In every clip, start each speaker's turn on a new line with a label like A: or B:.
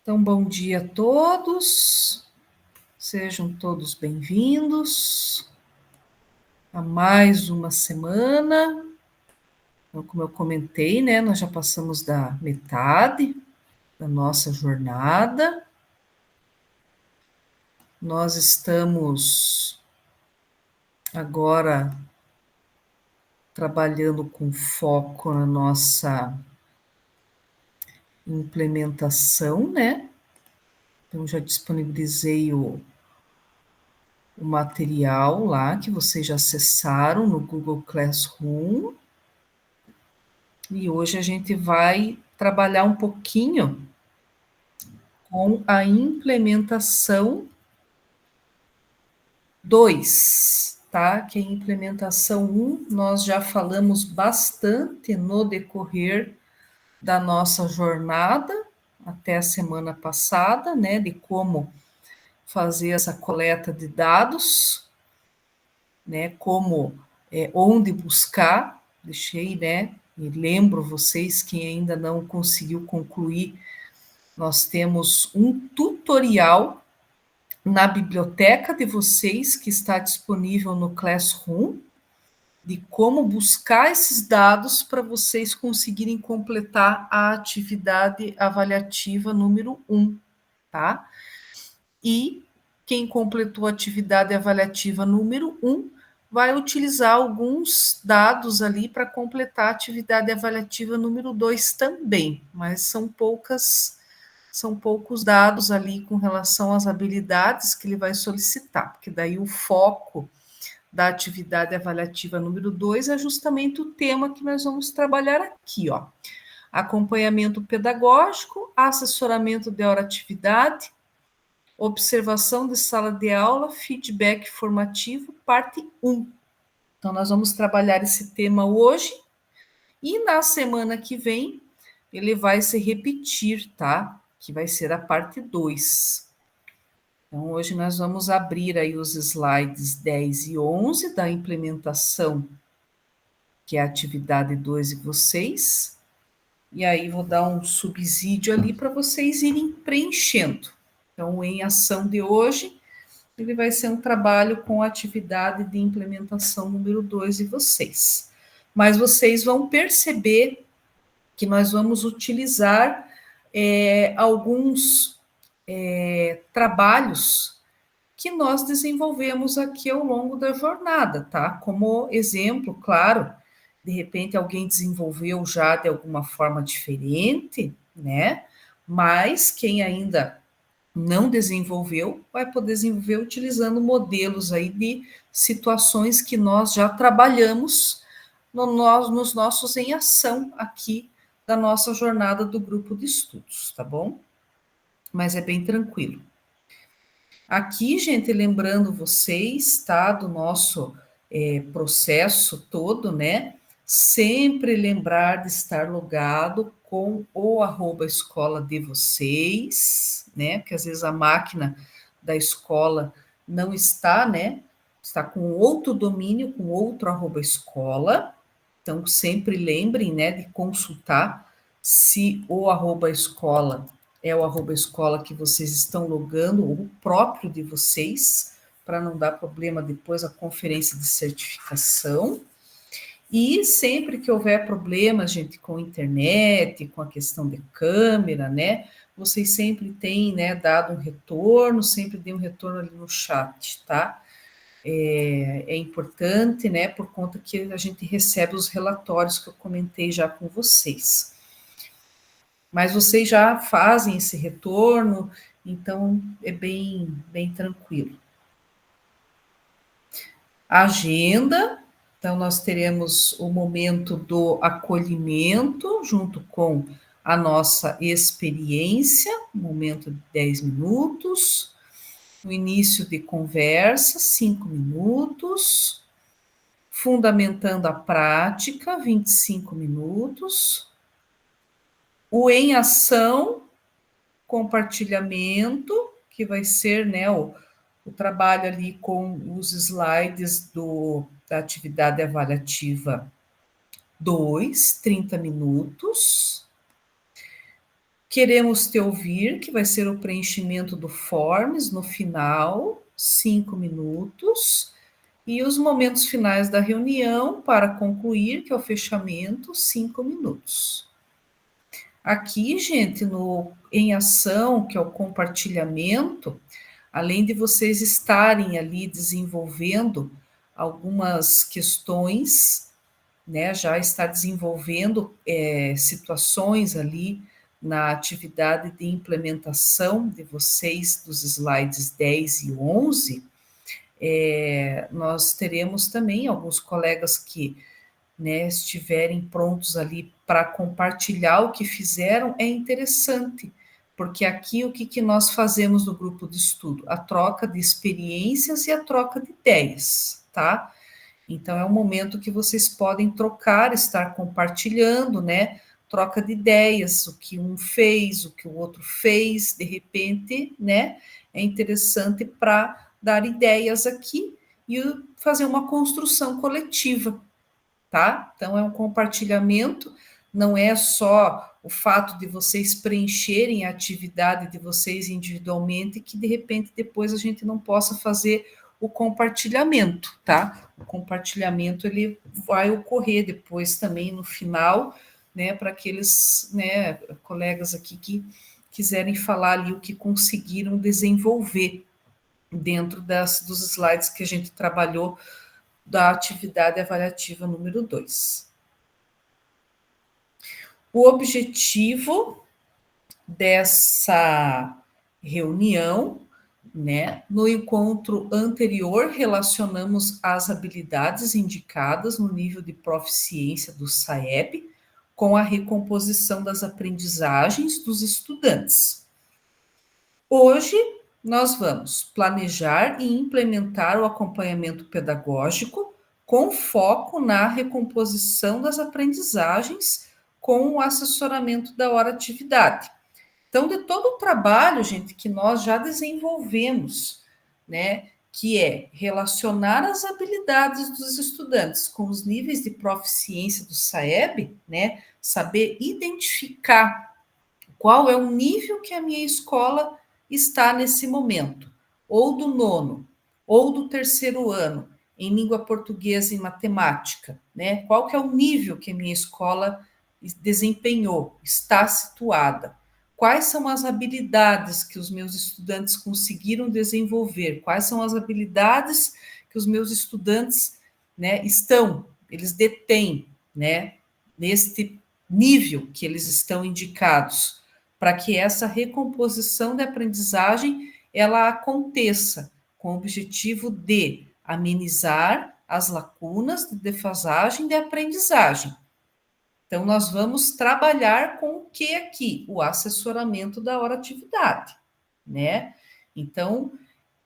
A: Então, bom dia a todos, sejam todos bem-vindos a mais uma semana. Então, como eu comentei, né, nós já passamos da metade da nossa jornada. Nós estamos agora trabalhando com foco na nossa implementação, né? Então, já disponibilizei o material lá que vocês já acessaram no Google Classroom. E hoje a gente vai trabalhar um pouquinho com a implementação 2, tá? Que a implementação 1 nós já falamos bastante no decorrer da nossa jornada até a semana passada, né? De como fazer essa coleta de dados, né? Como, onde buscar, deixei, né? E lembro vocês que ainda não conseguiu concluir. Nós temos um tutorial na biblioteca de vocês que está disponível no Classroom de como buscar esses dados para vocês conseguirem completar a atividade avaliativa número 1, tá? E quem completou a atividade avaliativa número 1 vai utilizar alguns dados ali para completar a atividade avaliativa número 2 também, mas são poucos dados ali com relação às habilidades que ele vai solicitar, porque daí o foco da atividade avaliativa número 2 é justamente o tema que nós vamos trabalhar aqui, ó. Acompanhamento pedagógico, assessoramento de hora-atividade, observação de sala de aula, feedback formativo, parte 1. Então, nós vamos trabalhar esse tema hoje e na semana que vem ele vai se repetir, tá? Que vai ser a parte 2. Então, hoje nós vamos abrir aí os slides 10 e 11 da implementação, que é a atividade 2 de vocês. E aí vou dar um subsídio ali para vocês irem preenchendo. Então, em ação de hoje, ele vai ser um trabalho com a atividade de implementação número 2 de vocês. Mas vocês vão perceber que nós vamos utilizar alguns trabalhos que nós desenvolvemos aqui ao longo da jornada, tá? Como exemplo, claro, de repente alguém desenvolveu já de alguma forma diferente, né? Mas quem ainda não desenvolveu, vai poder desenvolver utilizando modelos aí de situações que nós já trabalhamos nos nossos em ação aqui da nossa jornada do grupo de estudos, tá bom? Mas é bem tranquilo. Aqui, gente, lembrando vocês, tá, do nosso processo todo, né? Sempre lembrar de estar logado com o @escola de vocês, né? Porque às vezes a máquina da escola não está, né? Está com outro domínio, com outro @escola. Então, sempre lembrem, né, de consultar se o @escola é o @escola que vocês estão logando, ou o próprio de vocês, para não dar problema depois a conferência de certificação. E sempre que houver problemas, gente, com internet, com a questão de câmera, né, vocês sempre têm, né, dado um retorno, sempre dê um retorno ali no chat, tá? É importante, né, por conta que a gente recebe os relatórios que eu comentei já com vocês. Mas vocês já fazem esse retorno, então é bem tranquilo. Agenda, então nós teremos o momento do acolhimento, junto com a nossa experiência, um momento de 10 minutos, o início de conversa, 5 minutos, fundamentando a prática, 25 minutos, o em ação, compartilhamento, que vai ser, né, o trabalho ali com os slides da atividade avaliativa 2, 30 minutos, Queremos te ouvir, que vai ser o preenchimento do forms no final, 5 minutos. E os momentos finais da reunião, para concluir, que é o fechamento, 5 minutos. Aqui, gente, no em ação, que é o compartilhamento, além de vocês estarem ali desenvolvendo algumas questões, né, já está desenvolvendo situações ali na atividade de implementação de vocês dos slides 10 e 11, nós teremos também alguns colegas que, né, estiverem prontos ali para compartilhar o que fizeram. É interessante, porque aqui o que nós fazemos no grupo de estudo? A troca de experiências e a troca de ideias, tá? Então, é um momento que vocês podem trocar, estar compartilhando, né? Troca de ideias, o que um fez, o que o outro fez, de repente, né? É interessante para dar ideias aqui e fazer uma construção coletiva, tá? Então, é um compartilhamento, não é só o fato de vocês preencherem a atividade de vocês individualmente, que de repente depois a gente não possa fazer o compartilhamento, tá? O compartilhamento ele vai ocorrer depois também no final, né, para aqueles, né, colegas aqui que quiserem falar ali o que conseguiram desenvolver dentro dos slides que a gente trabalhou da atividade avaliativa número 2. O objetivo dessa reunião, né, no encontro anterior, relacionamos as habilidades indicadas no nível de proficiência do SAEB com a recomposição das aprendizagens dos estudantes. Hoje, nós vamos planejar e implementar o acompanhamento pedagógico com foco na recomposição das aprendizagens com o assessoramento da hora-atividade. Então, de todo o trabalho, gente, que nós já desenvolvemos, né, que é relacionar as habilidades dos estudantes com os níveis de proficiência do SAEB, né, saber identificar qual é o nível que a minha escola está nesse momento, ou do nono, ou do terceiro ano, em língua portuguesa e matemática, né? Qual que é o nível que a minha escola desempenhou, está situada? Quais são as habilidades que os meus estudantes conseguiram desenvolver? Quais são as habilidades que os meus estudantes, né, eles detêm, né, neste nível que eles estão indicados, para que essa recomposição da aprendizagem ela aconteça com o objetivo de amenizar as lacunas de defasagem de aprendizagem. Então, nós vamos trabalhar com o que aqui? O assessoramento da hora-atividade, né? Então,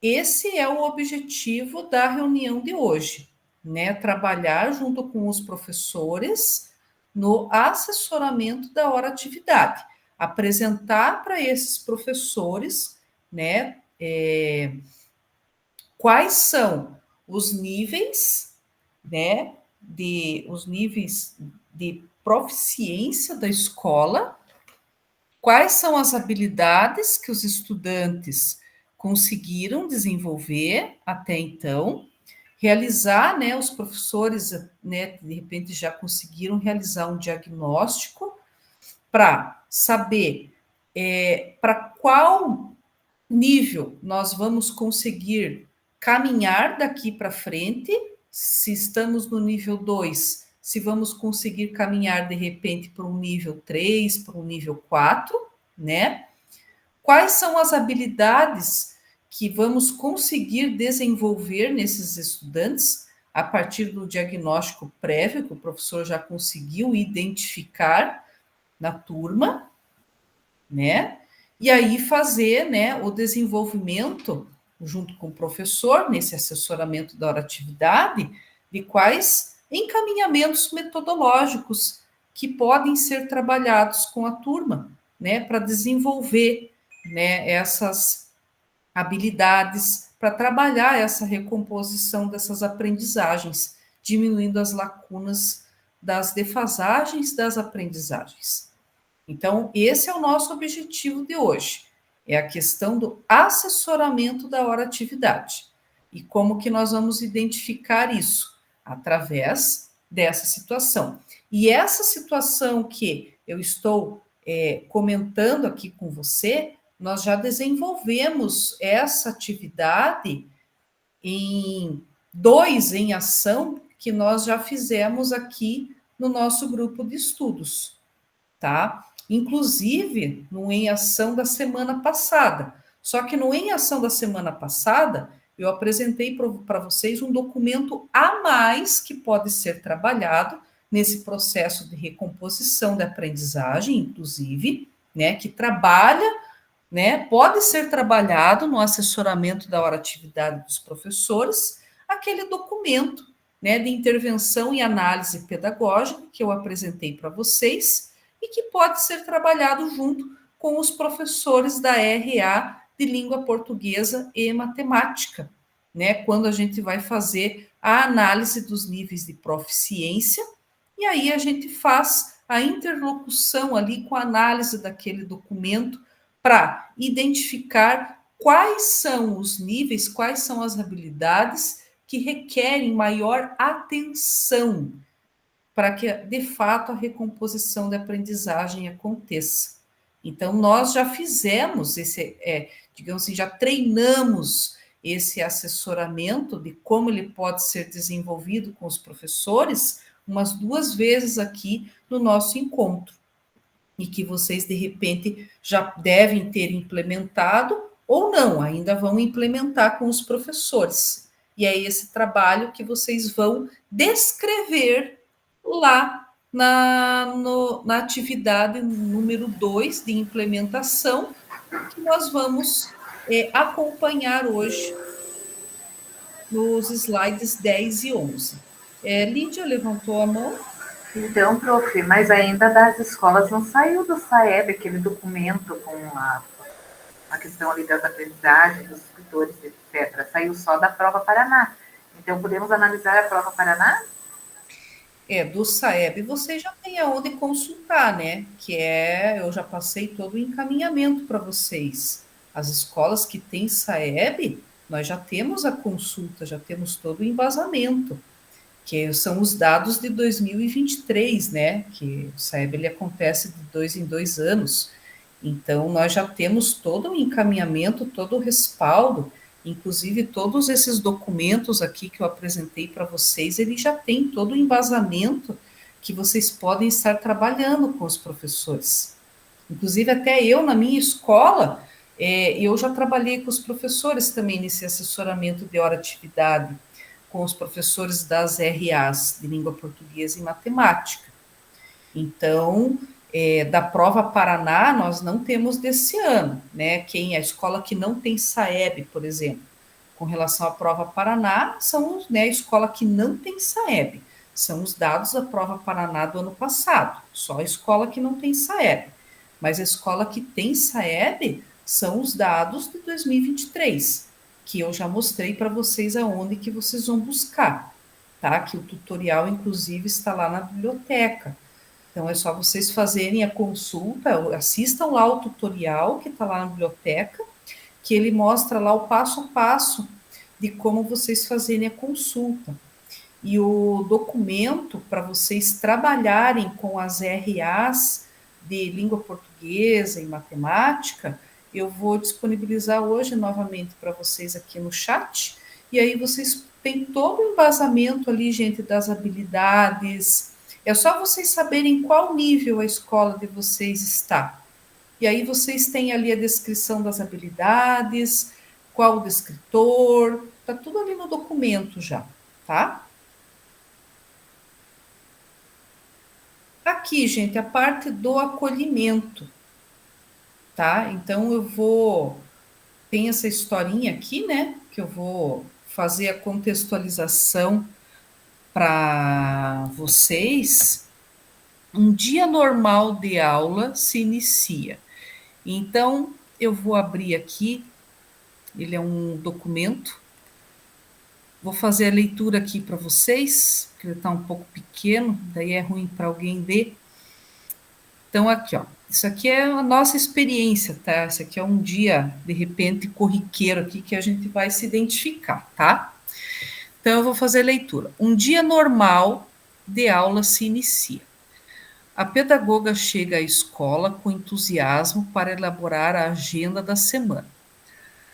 A: esse é o objetivo da reunião de hoje, né? Trabalhar junto com os professores no assessoramento da hora-atividade, apresentar para esses professores, né, quais são os níveis, né, os níveis de proficiência da escola, quais são as habilidades que os estudantes conseguiram desenvolver até então, realizar, né, os professores, né, de repente já conseguiram realizar um diagnóstico para saber para qual nível nós vamos conseguir caminhar daqui para frente, se estamos no nível 2, se vamos conseguir caminhar de repente para um nível 3, para um nível 4, né? Quais são as habilidades que vamos conseguir desenvolver nesses estudantes a partir do diagnóstico prévio que o professor já conseguiu identificar na turma, né? E aí fazer, né, o desenvolvimento junto com o professor nesse assessoramento da hora-atividade de quais encaminhamentos metodológicos que podem ser trabalhados com a turma, né, para desenvolver, né, essas habilidades, para trabalhar essa recomposição dessas aprendizagens, diminuindo as lacunas das defasagens das aprendizagens. Então, esse é o nosso objetivo de hoje, é a questão do assessoramento da hora-atividade. E como que nós vamos identificar isso? Através dessa situação. E essa situação que eu estou comentando aqui com você, nós já desenvolvemos essa atividade em dois em ação que nós já fizemos aqui no nosso grupo de estudos, tá? Inclusive no Em Ação da semana passada. Só que no Em Ação da semana passada, eu apresentei para vocês um documento a mais que pode ser trabalhado nesse processo de recomposição da aprendizagem, inclusive, né, que trabalha, né, pode ser trabalhado no assessoramento da hora-atividade dos professores, aquele documento, né, de intervenção e análise pedagógica que eu apresentei para vocês e que pode ser trabalhado junto com os professores da RA de língua portuguesa e matemática, né, quando a gente vai fazer a análise dos níveis de proficiência, e aí a gente faz a interlocução ali com a análise daquele documento para identificar quais são os níveis, quais são as habilidades que requerem maior atenção para que, de fato, a recomposição da aprendizagem aconteça. Então, nós já fizemos esse, digamos assim, já treinamos esse assessoramento de como ele pode ser desenvolvido com os professores umas 2 vezes aqui no nosso encontro e que vocês, de repente, já devem ter implementado ou não, ainda vão implementar com os professores. E é esse trabalho que vocês vão descrever lá na atividade número 2 de implementação, que nós vamos acompanhar hoje nos slides 10 e 11. Lídia levantou a mão.
B: Então, prof, mas ainda das escolas não saiu do SAEB aquele documento com a questão ali das aprendizagens, dos escritores, etc. Saiu só da prova Paraná. Então, podemos analisar a prova Paraná?
A: Do SAEB você já tem aonde consultar, né? Eu já passei todo o encaminhamento para vocês. As escolas que têm SAEB, nós já temos a consulta, já temos todo o embasamento, que são os dados de 2023, né? Que o SAEB ele acontece de 2 em 2 anos. Então, nós já temos todo o encaminhamento, todo o respaldo, inclusive todos esses documentos aqui que eu apresentei para vocês, ele já tem todo o embasamento que vocês podem estar trabalhando com os professores. Inclusive, até eu, na minha escola, eu já trabalhei com os professores também nesse assessoramento de hora-atividade, com os professores das RAs, de língua portuguesa e matemática. Então, da prova Paraná, nós não temos desse ano, né? A escola que não tem SAEB, por exemplo, com relação à prova Paraná, são, né, a escola que não tem SAEB, são os dados da prova Paraná do ano passado, só a escola que não tem SAEB. Mas a escola que tem SAEB são os dados de 2023, que eu já mostrei para vocês aonde que vocês vão buscar, tá? Que o tutorial, inclusive, está lá na biblioteca. Então, é só vocês fazerem a consulta, assistam lá o tutorial que está lá na biblioteca, que ele mostra lá o passo a passo de como vocês fazerem a consulta. E o documento para vocês trabalharem com as RAs de língua portuguesa e matemática, eu vou disponibilizar hoje novamente para vocês aqui no chat, e aí vocês têm todo o embasamento ali, gente, das habilidades. É só vocês saberem qual nível a escola de vocês está. E aí vocês têm ali a descrição das habilidades, qual o descritor, tá tudo ali no documento já, tá? Aqui, gente, a parte do acolhimento, tá? Então tem essa historinha aqui, né? Que eu vou fazer a contextualização para vocês. Um dia normal de aula se inicia. Então, eu vou abrir aqui, ele é um documento, vou fazer a leitura aqui para vocês, porque ele está um pouco pequeno, daí é ruim para alguém ler. Então, aqui, ó, isso aqui é a nossa experiência, tá? Isso aqui é um dia, de repente, corriqueiro aqui que a gente vai se identificar, tá? Então, eu vou fazer a leitura. Um dia normal de aula se inicia. A pedagoga chega à escola com entusiasmo para elaborar a agenda da semana.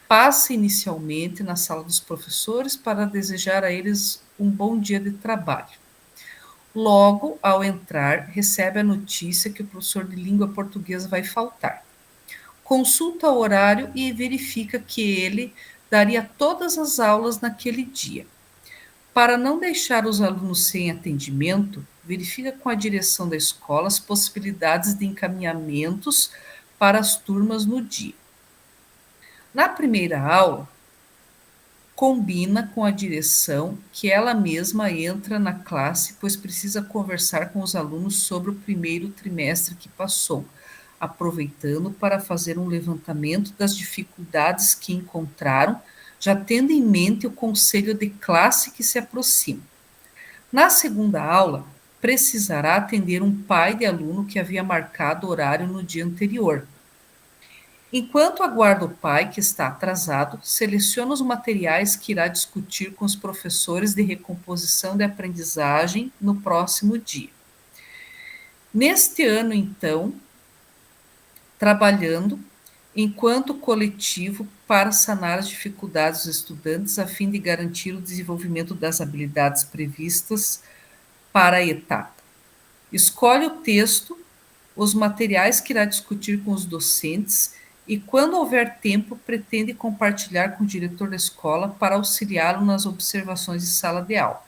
A: Passa inicialmente na sala dos professores para desejar a eles um bom dia de trabalho. Logo, ao entrar, recebe a notícia que o professor de língua portuguesa vai faltar. Consulta o horário e verifica que ele daria todas as aulas naquele dia. Para não deixar os alunos sem atendimento, verifica com a direção da escola as possibilidades de encaminhamentos para as turmas no dia. Na primeira aula, combina com a direção que ela mesma entra na classe, pois precisa conversar com os alunos sobre o primeiro trimestre que passou, aproveitando para fazer um levantamento das dificuldades que encontraram, já tendo em mente o conselho de classe que se aproxima. Na segunda aula, precisará atender um pai de aluno que havia marcado horário no dia anterior. Enquanto aguarda o pai, que está atrasado, seleciona os materiais que irá discutir com os professores de recomposição de aprendizagem no próximo dia. Neste ano, então, trabalhando enquanto coletivo para sanar as dificuldades dos estudantes a fim de garantir o desenvolvimento das habilidades previstas para a etapa. Escolhe o texto, os materiais que irá discutir com os docentes e, quando houver tempo, pretende compartilhar com o diretor da escola para auxiliá-lo nas observações de sala de aula.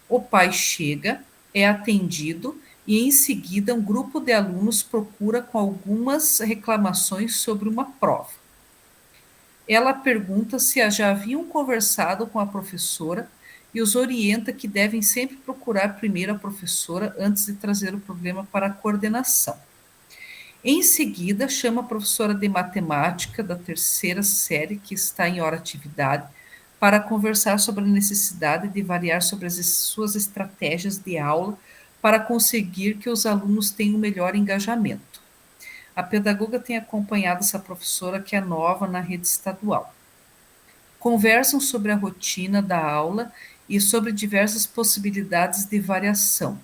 A: O pai chega, é atendido e, em seguida, um grupo de alunos procura com algumas reclamações sobre uma prova. Ela pergunta se já haviam conversado com a professora e os orienta que devem sempre procurar primeiro a professora antes de trazer o problema para a coordenação. Em seguida, chama a professora de matemática da terceira série, que está em hora atividade, para conversar sobre a necessidade de variar sobre as suas estratégias de aula para conseguir que os alunos tenham um melhor engajamento. A pedagoga tem acompanhado essa professora, que é nova na rede estadual. Conversam sobre a rotina da aula e sobre diversas possibilidades de variação.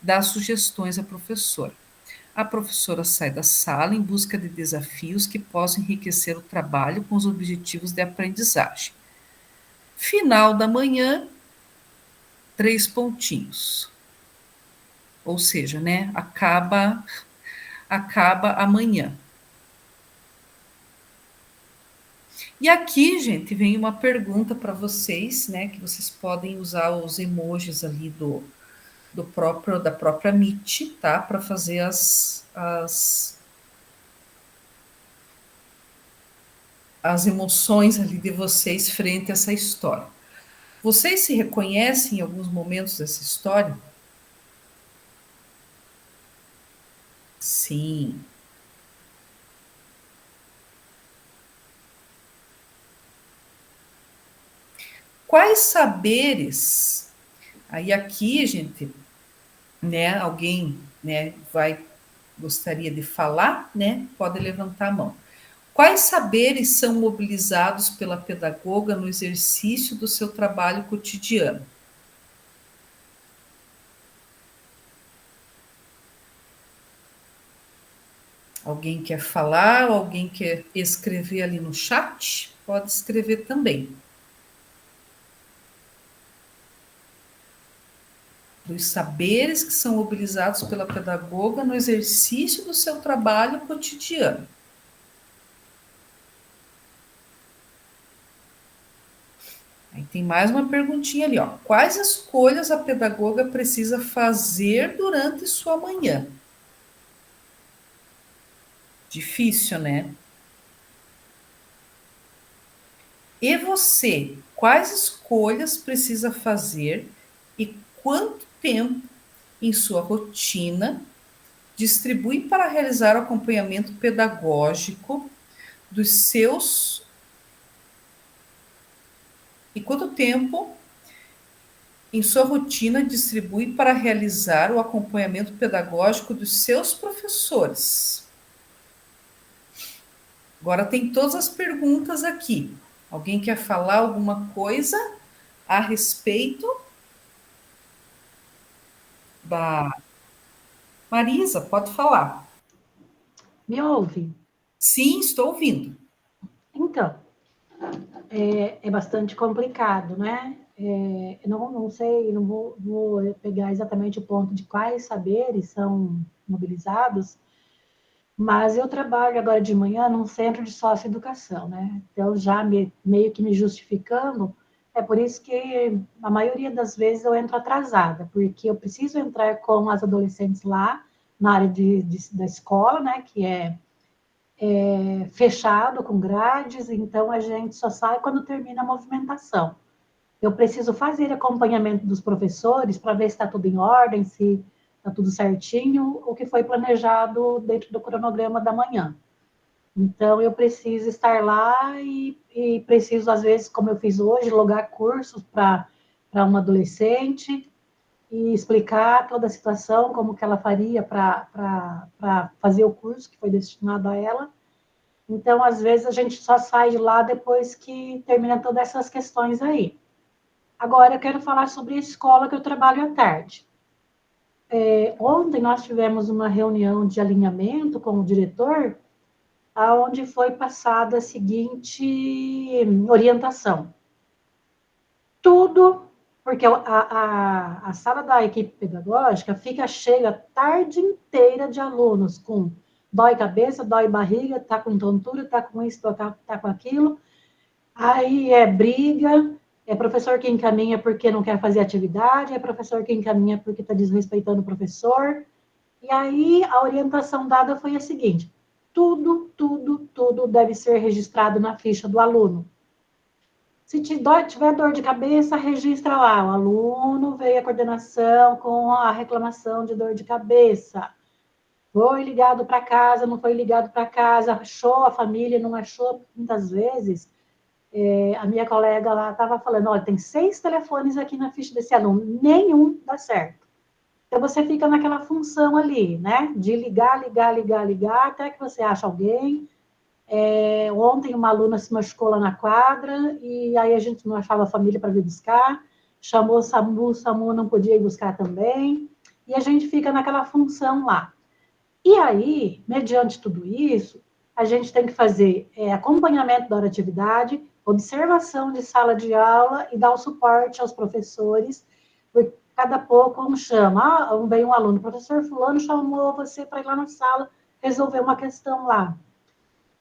A: Dá sugestões à professora. A professora sai da sala em busca de desafios que possam enriquecer o trabalho com os objetivos de aprendizagem. Final da manhã, 3 pontinhos. Ou seja, né, acaba amanhã. E aqui, gente, vem uma pergunta para vocês, né, que vocês podem usar os emojis ali da própria Meet, tá? Para fazer as emoções ali de vocês frente a essa história. Vocês se reconhecem em alguns momentos dessa história? Sim. Quais saberes? Aí aqui, gente, né, alguém, né, gostaria de falar, né? Pode levantar a mão. Quais saberes são mobilizados pela pedagoga no exercício do seu trabalho cotidiano? Alguém quer falar? Alguém quer escrever ali no chat? Pode escrever também. Dos saberes que são mobilizados pela pedagoga no exercício do seu trabalho cotidiano. Aí tem mais uma perguntinha ali, ó. Quais escolhas a pedagoga precisa fazer durante sua manhã? Difícil, né? E você, quais escolhas precisa fazer e quanto tempo em sua rotina distribui para realizar o acompanhamento pedagógico dos seus e quanto tempo Em sua rotina, distribui para realizar o acompanhamento pedagógico dos seus professores. Agora tem todas as perguntas aqui. Alguém quer falar alguma coisa a respeito da Marisa? Pode falar.
C: Me ouve?
A: Sim, estou ouvindo.
C: Então, é bastante complicado, né? Eu não sei, não vou pegar exatamente o ponto de quais saberes são mobilizados, mas eu trabalho agora de manhã num centro de socioeducação, né? Então, já meio que me justificando, é por isso que a maioria das vezes eu entro atrasada, porque eu preciso entrar com as adolescentes lá na área da escola, né? Que é fechado, com grades, então a gente só sai quando termina a movimentação. Eu preciso fazer acompanhamento dos professores para ver se está tudo em ordem, se está tudo certinho, o que foi planejado dentro do cronograma da manhã. Então, eu preciso estar lá e preciso, às vezes, como eu fiz hoje, logar cursos para uma adolescente e explicar toda a situação, como que ela faria para fazer o curso que foi destinado a ela. Então, às vezes, a gente só sai de lá depois que termina todas essas questões aí. Agora, eu quero falar sobre a escola que eu trabalho à tarde. Ontem nós tivemos uma reunião de alinhamento com o diretor, onde foi passada a seguinte orientação. Tudo, porque a sala da equipe pedagógica fica cheia a tarde inteira de alunos com dói cabeça, dói barriga, tá com tontura, tá com isso, tá com aquilo. Aí é briga, é professor que encaminha porque não quer fazer atividade, é professor que encaminha porque está desrespeitando o professor. E aí a orientação dada foi a seguinte: tudo deve ser registrado na ficha do aluno. Se tiver dor de cabeça, registra lá. O aluno veio à coordenação com a reclamação de dor de cabeça. Foi ligado para casa, não foi ligado para casa, achou a família, não achou. Muitas vezes, a minha colega lá estava falando, olha, tem 6 telefones aqui na ficha desse aluno, nenhum dá certo. Então, você fica naquela função ali, né? De ligar, até que você acha alguém. Ontem, uma aluna se machucou lá na quadra, e aí a gente não achava a família para vir buscar. Chamou o SAMU não podia ir buscar também. E a gente fica naquela função lá. E aí, mediante tudo isso, a gente tem que fazer acompanhamento da hora de atividade, observação de sala de aula e dar o suporte aos professores, porque cada pouco um chama, vem um aluno, professor fulano chamou você para ir lá na sala resolver uma questão lá.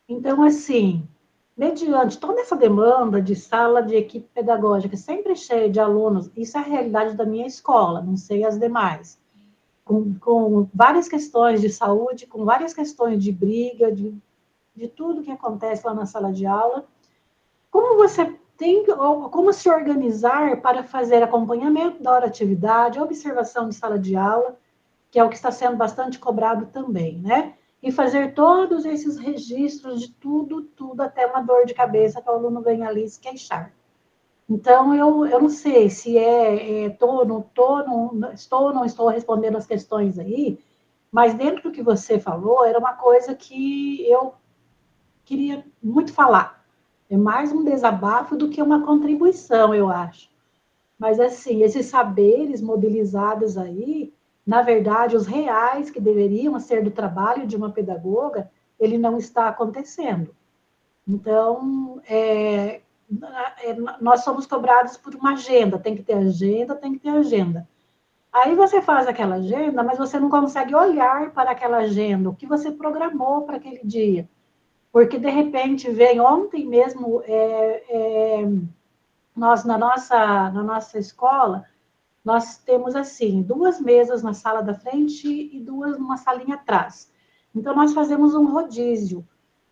C: Então, assim, mediante toda essa demanda de sala de equipe pedagógica, sempre cheia de alunos, isso é a realidade da minha escola, não sei as demais, com várias questões de saúde, com várias questões de briga, de tudo que acontece lá na sala de aula. Como você tem, como se organizar para fazer acompanhamento da hora de atividade, observação de sala de aula, que é o que está sendo bastante cobrado também, né? E fazer todos esses registros de tudo, até uma dor de cabeça que o aluno vem ali se queixar. Então, eu não sei se estou ou não estou respondendo as questões aí, mas dentro do que você falou, era uma coisa que eu queria muito falar. É mais um desabafo do que uma contribuição, eu acho. Mas, assim, esses saberes mobilizados aí, na verdade, os reais que deveriam ser do trabalho de uma pedagoga, ele não está acontecendo. Então, nós somos cobrados por uma agenda, tem que ter agenda, tem que ter agenda. Aí você faz aquela agenda, mas você não consegue olhar para aquela agenda, o que você programou para aquele dia. Porque, de repente, vem ontem mesmo, nós, na nossa escola, nós temos, assim, 2 mesas na sala da frente e 2 numa salinha atrás. Então, nós fazemos um rodízio.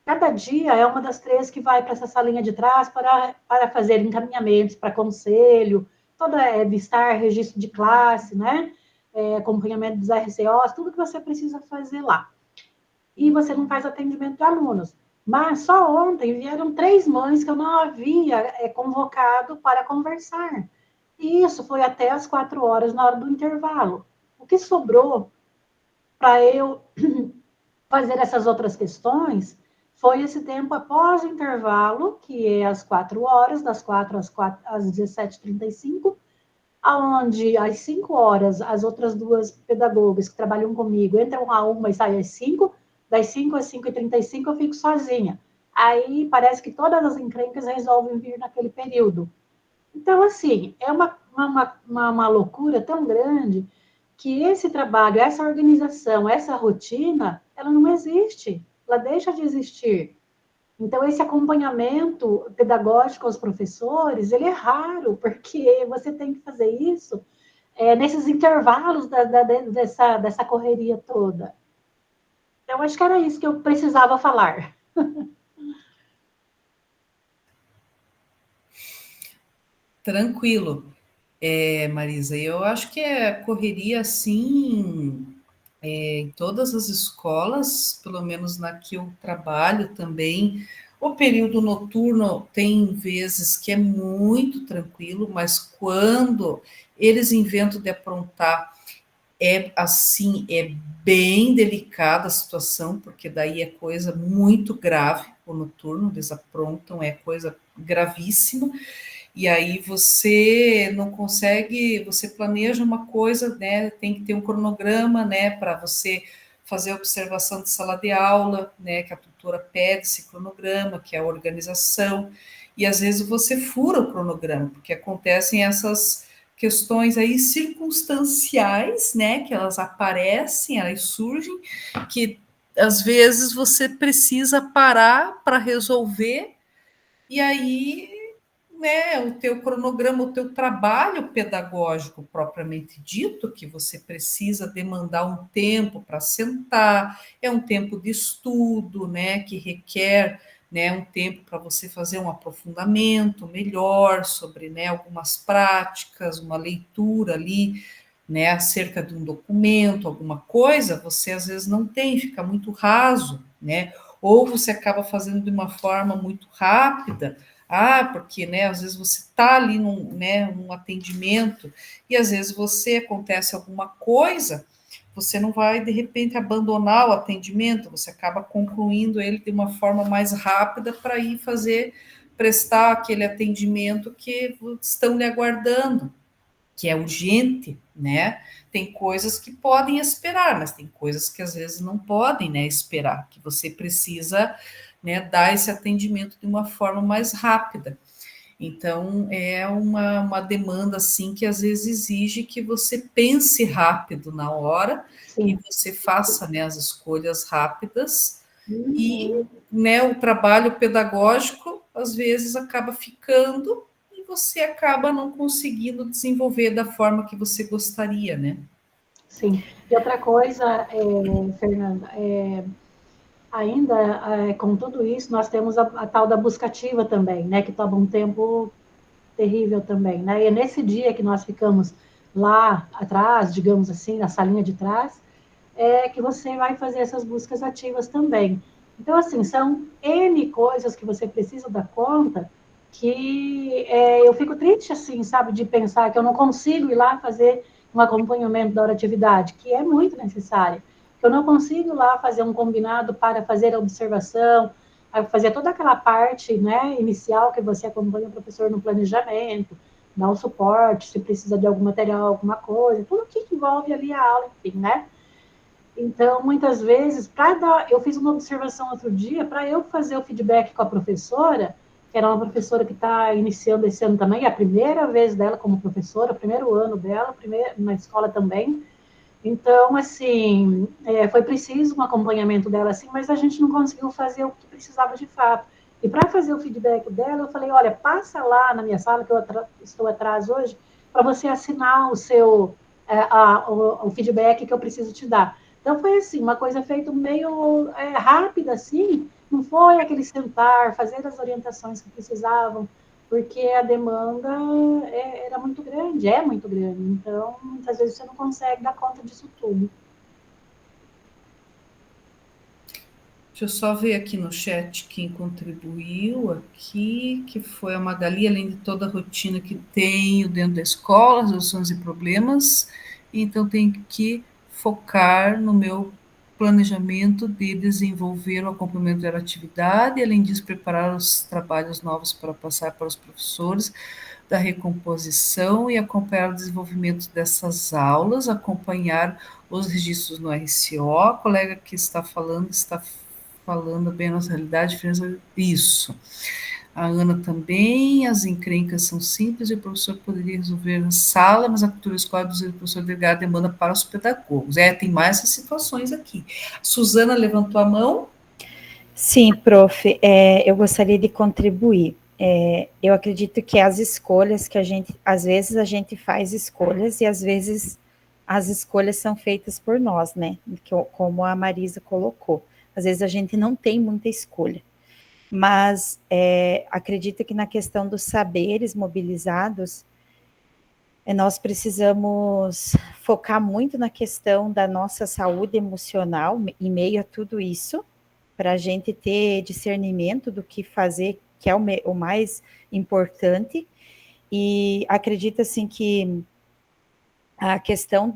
C: Cada dia é uma das 3 que vai para essa salinha de trás para fazer encaminhamentos para conselho, toda vistar registro de classe, né? Acompanhamento dos RCOs, tudo que você precisa fazer lá. E você não faz atendimento de alunos. Mas só ontem vieram 3 mães que eu não havia convocado para conversar. E isso foi até as 4 horas na hora do intervalo. O que sobrou para eu fazer essas outras questões foi esse tempo após o intervalo, que é às 4 horas, das 4 às 17h35, aonde às 5 horas as outras duas pedagogas que trabalham comigo entram a 1 e saem às 5, das 5 às 5h35 eu fico sozinha. Aí parece que todas as encrencas resolvem vir naquele período. Então, assim, é uma loucura tão grande que esse trabalho, essa organização, essa rotina, ela não existe, ela deixa de existir. Então, esse acompanhamento pedagógico aos professores, ele é raro, porque você tem que fazer isso nesses intervalos dessa correria toda. Então, acho que era isso que eu precisava falar.
A: Tranquilo. Marisa, eu acho que é correria assim em todas as escolas, pelo menos na que eu trabalho também. O período noturno tem vezes que é muito tranquilo, mas quando eles inventam de aprontar, é assim, é bem delicada a situação, porque daí é coisa muito grave. O noturno, eles aprontam, é coisa gravíssima. E aí você não consegue, você planeja uma coisa, né? Tem que ter um cronograma, né? Para você fazer a observação de sala de aula, né? Que a tutora pede esse cronograma, que é a organização, e às vezes você fura o cronograma, porque acontecem essas questões aí circunstanciais, né? Que elas aparecem, elas surgem, que às vezes você precisa parar para resolver, e aí, né, o teu cronograma, o teu trabalho pedagógico propriamente dito, que você precisa demandar um tempo para sentar, é um tempo de estudo, né, que requer, né, um tempo para você fazer um aprofundamento melhor sobre, né, algumas práticas, uma leitura ali, né, acerca de um documento, alguma coisa, você às vezes não tem, fica muito raso, né, ou você acaba fazendo de uma forma muito rápida, porque, né, às vezes você está ali num atendimento e às vezes você acontece alguma coisa, você não vai, de repente, abandonar o atendimento, você acaba concluindo ele de uma forma mais rápida para ir prestar aquele atendimento que estão lhe aguardando, que é urgente, né? Tem coisas que podem esperar, mas tem coisas que às vezes não podem, né, esperar, que você precisa, né, dar esse atendimento de uma forma mais rápida. Então, é uma demanda, assim, que às vezes exige que você pense rápido na hora e
C: Sim.
A: você faça, né, as escolhas rápidas e,
C: Uhum.
A: né, o trabalho pedagógico, às vezes, acaba ficando e você acaba não conseguindo desenvolver da forma que você gostaria, né?
C: Sim. E outra coisa, Fernanda, ainda com tudo isso, nós temos a tal da busca ativa também, né, que toma um tempo terrível também, né? E é nesse dia que nós ficamos lá atrás, digamos assim, na salinha de trás, que você vai fazer essas buscas ativas também. Então, assim, são N coisas que você precisa dar conta que eu fico triste, assim, sabe, de pensar que eu não consigo ir lá fazer um acompanhamento da hora atividade, que é muito necessário. Que eu não consigo ir lá fazer um combinado para fazer a observação, fazer toda aquela parte, né, inicial que você acompanha o professor no planejamento, dar o suporte, se precisa de algum material, alguma coisa, tudo que envolve ali a aula, enfim, né? Então, muitas vezes, eu fiz uma observação outro dia, para eu fazer o feedback com a professora, que era uma professora que está iniciando esse ano também, é a primeira vez dela como professora, o primeiro ano dela, na escola também. Então, assim, foi preciso um acompanhamento dela, assim, mas a gente não conseguiu fazer o que precisava de fato. E para fazer o feedback dela, eu falei, olha, passa lá na minha sala, que eu estou atrás hoje, para você assinar o feedback que eu preciso te dar. Então, foi assim, uma coisa feita meio rápida, assim, não foi aquele sentar, fazer as orientações que precisavam, porque a demanda era muito grande, é muito grande. Então, muitas vezes você não consegue dar conta disso tudo.
A: Deixa eu só ver aqui no chat quem contribuiu aqui, que foi a Magali, além de toda a rotina que tenho dentro da escola, resoluções e problemas, então tenho que focar no meu planejamento de desenvolver o acompanhamento da atividade, e, além disso, preparar os trabalhos novos para passar para os professores, da recomposição e acompanhar o desenvolvimento dessas aulas, acompanhar os registros no RCO. A colega que está falando bem a nossa realidade, isso. A Ana também, as encrencas são simples e o professor poderia resolver na sala, mas a cultura escolar do professor delegar demanda para os pedagogos. Tem mais essas situações aqui. Suzana levantou a mão.
D: Sim, prof, eu gostaria de contribuir. Eu acredito que as escolhas que às vezes a gente faz escolhas e às vezes as escolhas são feitas por nós, né? Como a Marisa colocou. Às vezes a gente não tem muita escolha. Mas acredito que na questão dos saberes mobilizados, nós precisamos focar muito na questão da nossa saúde emocional em meio a tudo isso, para a gente ter discernimento do que fazer, que é o mais importante. E acredito assim que a questão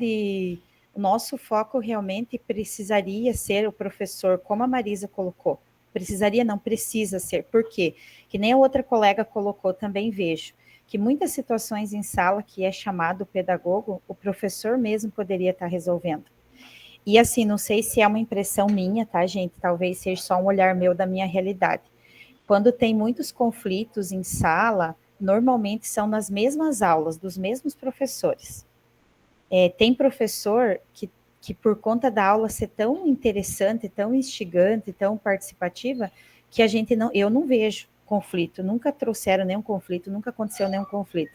D: o nosso foco realmente precisaria ser o professor, como a Marisa colocou. Precisaria, não precisa ser. Por quê? Que nem a outra colega colocou, também vejo que muitas situações em sala que é chamado pedagogo, o professor mesmo poderia estar resolvendo. E assim, não sei se é uma impressão minha, tá, gente? Talvez seja só um olhar meu da minha realidade. Quando tem muitos conflitos em sala, normalmente são nas mesmas aulas, dos mesmos professores. Tem professor que por conta da aula ser tão interessante, tão instigante, tão participativa, que eu não vejo conflito, nunca trouxeram nenhum conflito, nunca aconteceu nenhum conflito.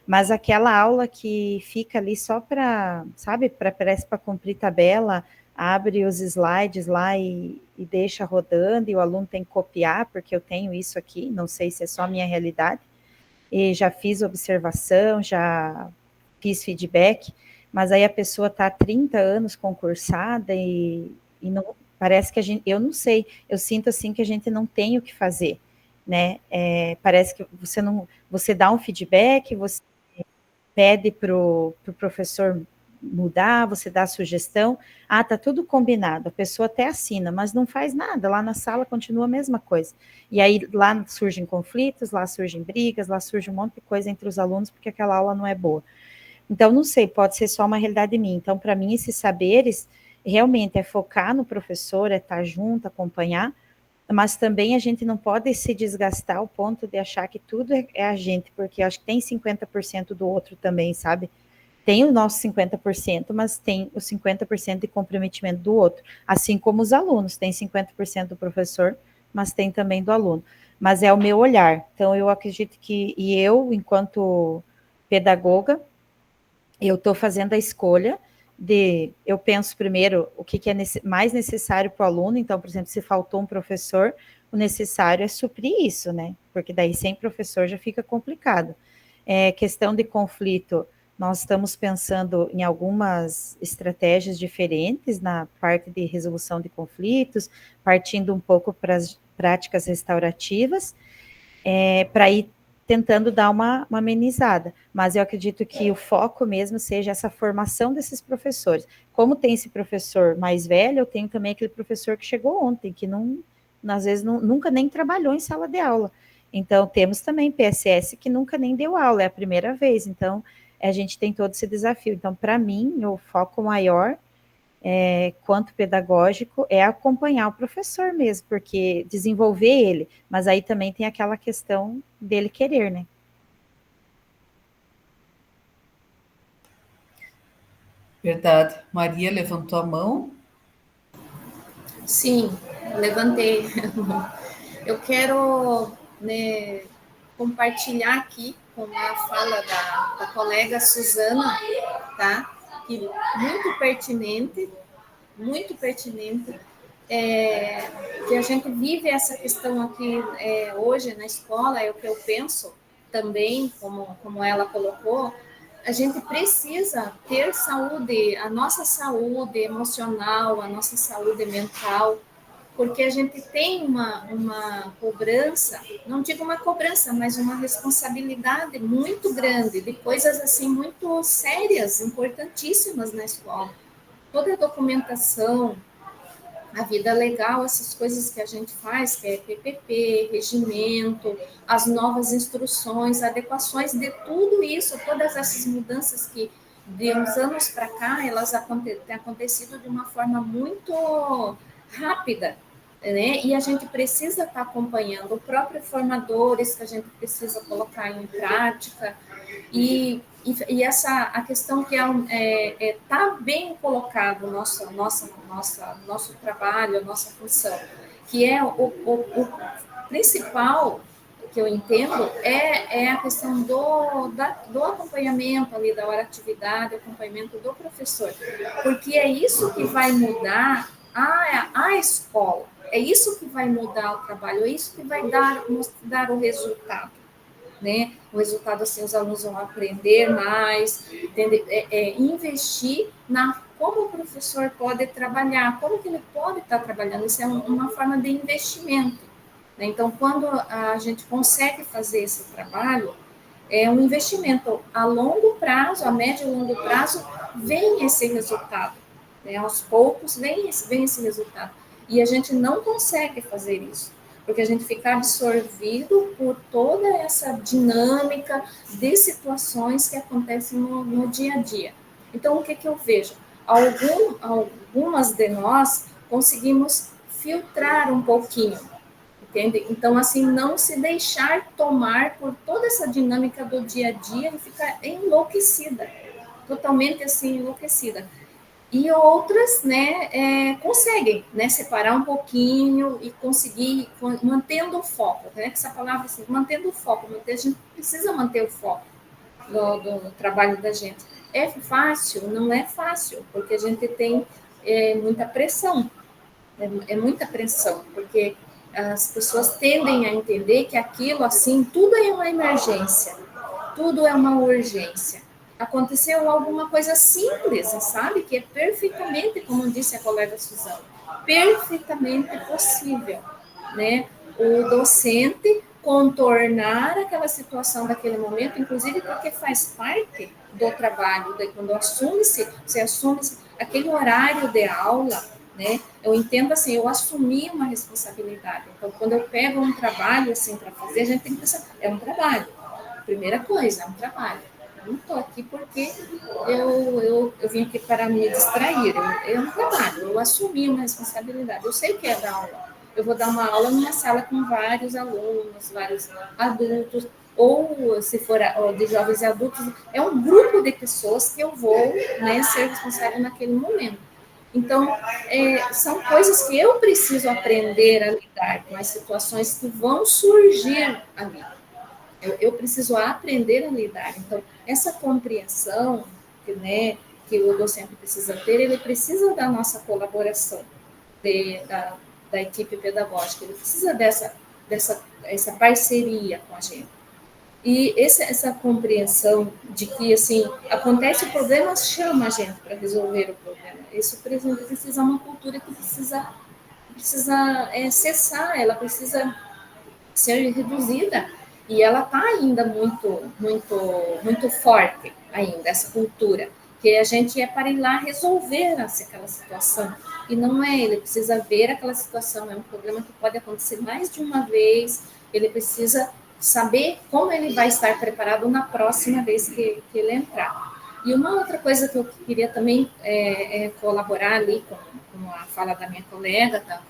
D: Mas aquela aula que fica ali só para, sabe, parece para cumprir tabela, abre os slides lá e deixa rodando, e o aluno tem que copiar, porque eu tenho isso aqui, não sei se é só a minha realidade, e já fiz observação, já fiz feedback, mas aí a pessoa está há 30 anos concursada e não, parece que eu não sei, eu sinto assim que a gente não tem o que fazer, né? Parece que você dá um feedback, você pede para o professor mudar, você dá a sugestão, tá tudo combinado, a pessoa até assina, mas não faz nada, lá na sala continua a mesma coisa. E aí lá surgem conflitos, lá surgem brigas, lá surge um monte de coisa entre os alunos, porque aquela aula não é boa. Então, não sei, pode ser só uma realidade minha. Então, para mim, esses saberes realmente é focar no professor, é estar junto, acompanhar, mas também a gente não pode se desgastar ao ponto de achar que tudo é a gente, porque acho que tem 50% do outro também, sabe? Tem o nosso 50%, mas tem o 50% de comprometimento do outro, assim como os alunos, tem 50% do professor, mas tem também do aluno. Mas é o meu olhar. Então, eu acredito que, e eu, enquanto pedagoga, eu estou fazendo a escolha eu penso primeiro o que é mais necessário para o aluno. Então, por exemplo, se faltou um professor, o necessário é suprir isso, né? Porque daí sem professor já fica complicado. Questão de conflito, nós estamos pensando em algumas estratégias diferentes na parte de resolução de conflitos, partindo um pouco para as práticas restaurativas, para ir tentando dar uma amenizada, mas eu acredito que o foco mesmo seja essa formação desses professores. Como tem esse professor mais velho, eu tenho também aquele professor que chegou ontem, que às vezes nunca nem trabalhou em sala de aula. Então, temos também PSS que nunca nem deu aula, é a primeira vez. Então, a gente tem todo esse desafio. Então, para mim, o foco maior quanto pedagógico, é acompanhar o professor mesmo, porque desenvolver ele, mas aí também tem aquela questão dele querer, né?
A: Verdade. Maria levantou a mão.
E: Sim, levantei. Eu quero, né, compartilhar aqui com a fala da colega Suzana, tá? Que muito pertinente, que a gente vive essa questão aqui hoje na escola, é o que eu penso também, como ela colocou, a gente precisa ter saúde, a nossa saúde emocional, a nossa saúde mental, porque a gente tem uma cobrança, não digo uma cobrança, mas uma responsabilidade muito grande de coisas assim muito sérias, importantíssimas na escola. Toda a documentação, a vida legal, essas coisas que a gente faz, que é PPP, regimento, as novas instruções, adequações de tudo isso, todas essas mudanças que de uns anos para cá, elas têm acontecido de uma forma muito rápida, né? E a gente precisa estar acompanhando, o próprio formadores que a gente precisa colocar em prática, e essa a questão que tá bem colocado nosso trabalho, a nossa função, que é o principal que eu entendo é a questão do acompanhamento ali, da hora atividade, acompanhamento do professor, porque é isso que vai mudar a escola, é isso que vai mudar o trabalho, é isso que vai dar o resultado, né? O resultado, assim, os alunos vão aprender mais, investir como o professor pode trabalhar, como que ele pode estar trabalhando, isso é uma forma de investimento, né? Então, quando a gente consegue fazer esse trabalho, é um investimento a longo prazo, a médio e longo prazo, vem esse resultado, né? Aos poucos vem esse resultado, e a gente não consegue fazer isso, porque a gente fica absorvido por toda essa dinâmica de situações que acontecem no dia a dia. Então, o que eu vejo? Algumas de nós conseguimos filtrar um pouquinho, entende? Então, assim, não se deixar tomar por toda essa dinâmica do dia a dia e ficar enlouquecida, totalmente assim, enlouquecida. E outras, né, conseguem, né, separar um pouquinho e conseguir, mantendo o foco, né, que essa palavra, assim, mantendo o foco, a gente precisa manter o foco do trabalho da gente. É fácil? Não é fácil, porque a gente tem muita pressão, é muita pressão, porque as pessoas tendem a entender que aquilo, assim, tudo é uma emergência, tudo é uma urgência. Aconteceu alguma coisa simples, sabe? Que é perfeitamente, como disse a colega Suzana, perfeitamente possível, né? O docente contornar aquela situação daquele momento, inclusive porque faz parte do trabalho, quando você assume aquele horário de aula, né? Eu entendo assim, eu assumi uma responsabilidade. Então, quando eu pego um trabalho assim para fazer, a gente tem que pensar, é um trabalho. Primeira coisa, é um trabalho. Eu não estou aqui porque eu vim aqui para me distrair. É um trabalho, eu assumi uma responsabilidade. Eu sei o que é dar aula. Eu vou dar uma aula numa sala com vários alunos, vários adultos, ou se for de jovens e adultos, é um grupo de pessoas que eu vou, né, ser responsável naquele momento. Então, são coisas que eu preciso aprender a lidar com as situações que vão surgir ali. Eu preciso aprender a lidar. Então, essa compreensão que o docente precisa ter, ele precisa da nossa colaboração, da equipe pedagógica, ele precisa dessa parceria com a gente. E essa compreensão de que, assim, acontece o problema, chama a gente para resolver o problema. Isso precisa uma cultura que precisa cessar, ela precisa ser reduzida. E ela está ainda muito forte, ainda, essa cultura, que a gente é para ir lá resolver aquela situação. E não é, ele precisa ver aquela situação, é um problema que pode acontecer mais de uma vez, ele precisa saber como ele vai estar preparado na próxima vez que ele entrar. E uma outra coisa que eu queria também colaborar ali com a fala da minha colega, tá,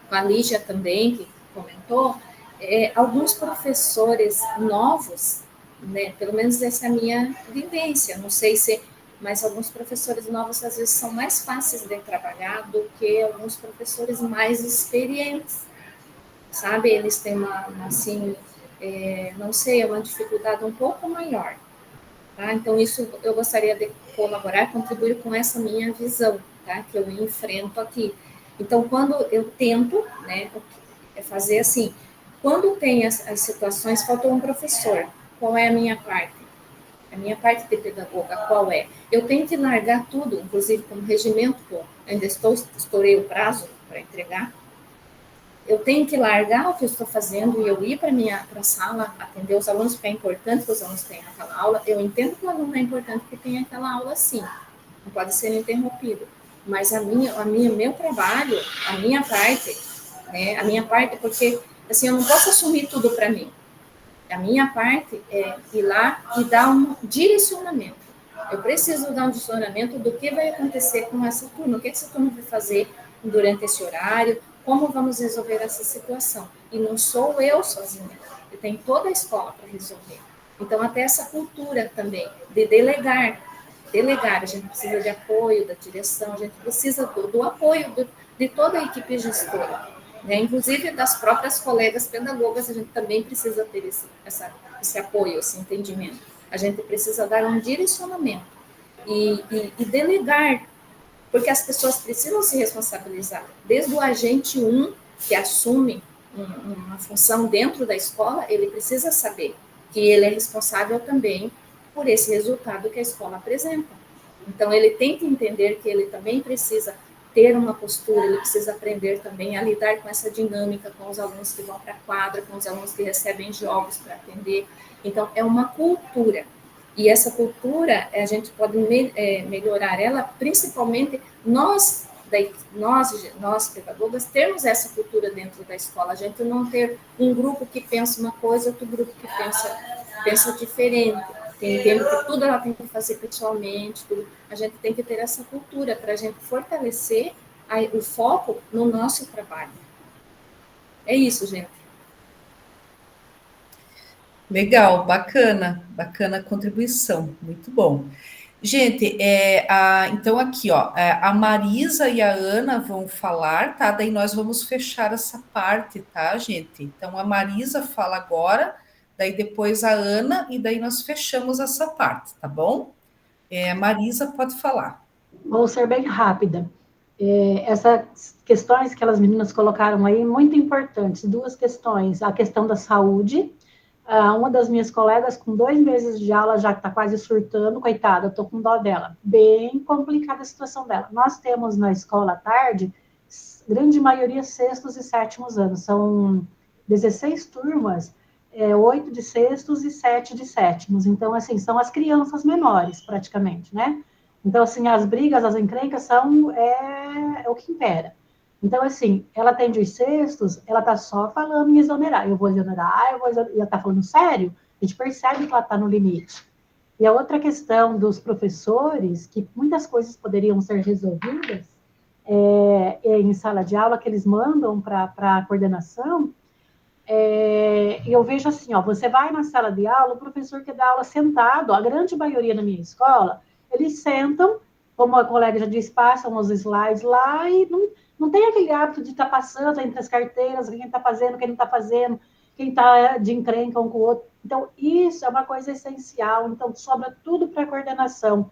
E: com a Lígia também, que comentou, alguns professores novos, né, pelo menos essa é a minha vivência, não sei se, mas alguns professores novos às vezes são mais fáceis de trabalhar do que alguns professores mais experientes, sabe? Eles têm assim, não sei, uma dificuldade um pouco maior, tá? Então isso eu gostaria de colaborar, contribuir com essa minha visão, tá? Que eu enfrento aqui. Então, quando eu tento, né, fazer assim, quando tem as situações, faltou um professor, qual é a minha parte? A minha parte de pedagoga, qual é? Eu tenho que largar tudo, inclusive como regimento, ainda estourei o prazo para entregar, eu tenho que largar o que eu estou fazendo e eu ir para a sala, atender os alunos, porque é importante que os alunos tenham aquela aula. Eu entendo que o aluno é importante que tenha aquela aula, sim, não pode ser interrompido. Mas meu trabalho, a minha parte, porque assim, eu não posso assumir tudo para mim. A minha parte é ir lá e dar um direcionamento. Eu preciso dar um direcionamento do que vai acontecer com essa turma, o que essa turma vai fazer durante esse horário, como vamos resolver essa situação. E não sou eu sozinha, eu tenho toda a escola para resolver. Então, até essa cultura também de delegar, a gente precisa de apoio da direção, a gente precisa do apoio de toda a equipe gestora, né? Inclusive das próprias colegas pedagogas, a gente também precisa ter esse apoio, esse entendimento. A gente precisa dar um direcionamento e delegar, porque as pessoas precisam se responsabilizar, desde o agente 1, que assume uma função dentro da escola, ele precisa saber que ele é responsável também por esse resultado que a escola apresenta. Então, ele tem que entender que ele também precisa ter uma postura, ele precisa aprender também a lidar com essa dinâmica com os alunos que vão para a quadra, com os alunos que recebem jogos para atender. Então, é uma cultura. E essa cultura, a gente pode melhorar ela, principalmente nós pedagogas, termos essa cultura dentro da escola. A gente não ter um grupo que pensa uma coisa, outro grupo que pensa diferente. Entendendo que tudo ela tem que fazer pessoalmente, a gente tem que ter essa cultura para a gente fortalecer o foco no nosso trabalho. É isso, gente.
A: Legal, bacana a contribuição, muito bom. Gente, então aqui, ó, a Marisa e a Ana vão falar, tá? Daí nós vamos fechar essa parte, tá, gente? Então a Marisa fala agora, daí depois a Ana, e daí nós fechamos essa parte, tá bom? Marisa pode falar.
C: Vou ser bem rápida. Essas questões que aquelas meninas colocaram aí, muito importantes. Duas questões. A questão da saúde. Uma das minhas colegas, com 2 meses de aula, já está quase surtando, coitada, eu estou com dó dela. Bem complicada a situação dela. Nós temos na escola à tarde, grande maioria sextos e sétimos anos. São 16 turmas, 8 de sextos e 7 de sétimos. Então, assim, são as crianças menores, praticamente, né? Então, assim, as brigas, as encrencas são o que impera. Então, assim, ela atende os sextos, ela está só falando em exonerar. Eu vou exonerar, e ela está falando sério, a gente percebe que ela está no limite. E a outra questão dos professores, que muitas coisas poderiam ser resolvidas em sala de aula, que eles mandam para a coordenação, e eu vejo assim, ó, você vai na sala de aula, o professor que dá aula sentado, a grande maioria na minha escola, eles sentam, como a colega já disse, passam os slides lá e não tem aquele hábito de estar passando entre as carteiras, quem está fazendo, quem não está fazendo, quem está de encrenca um com o outro. Então, isso é uma coisa essencial. Então, sobra tudo para a coordenação,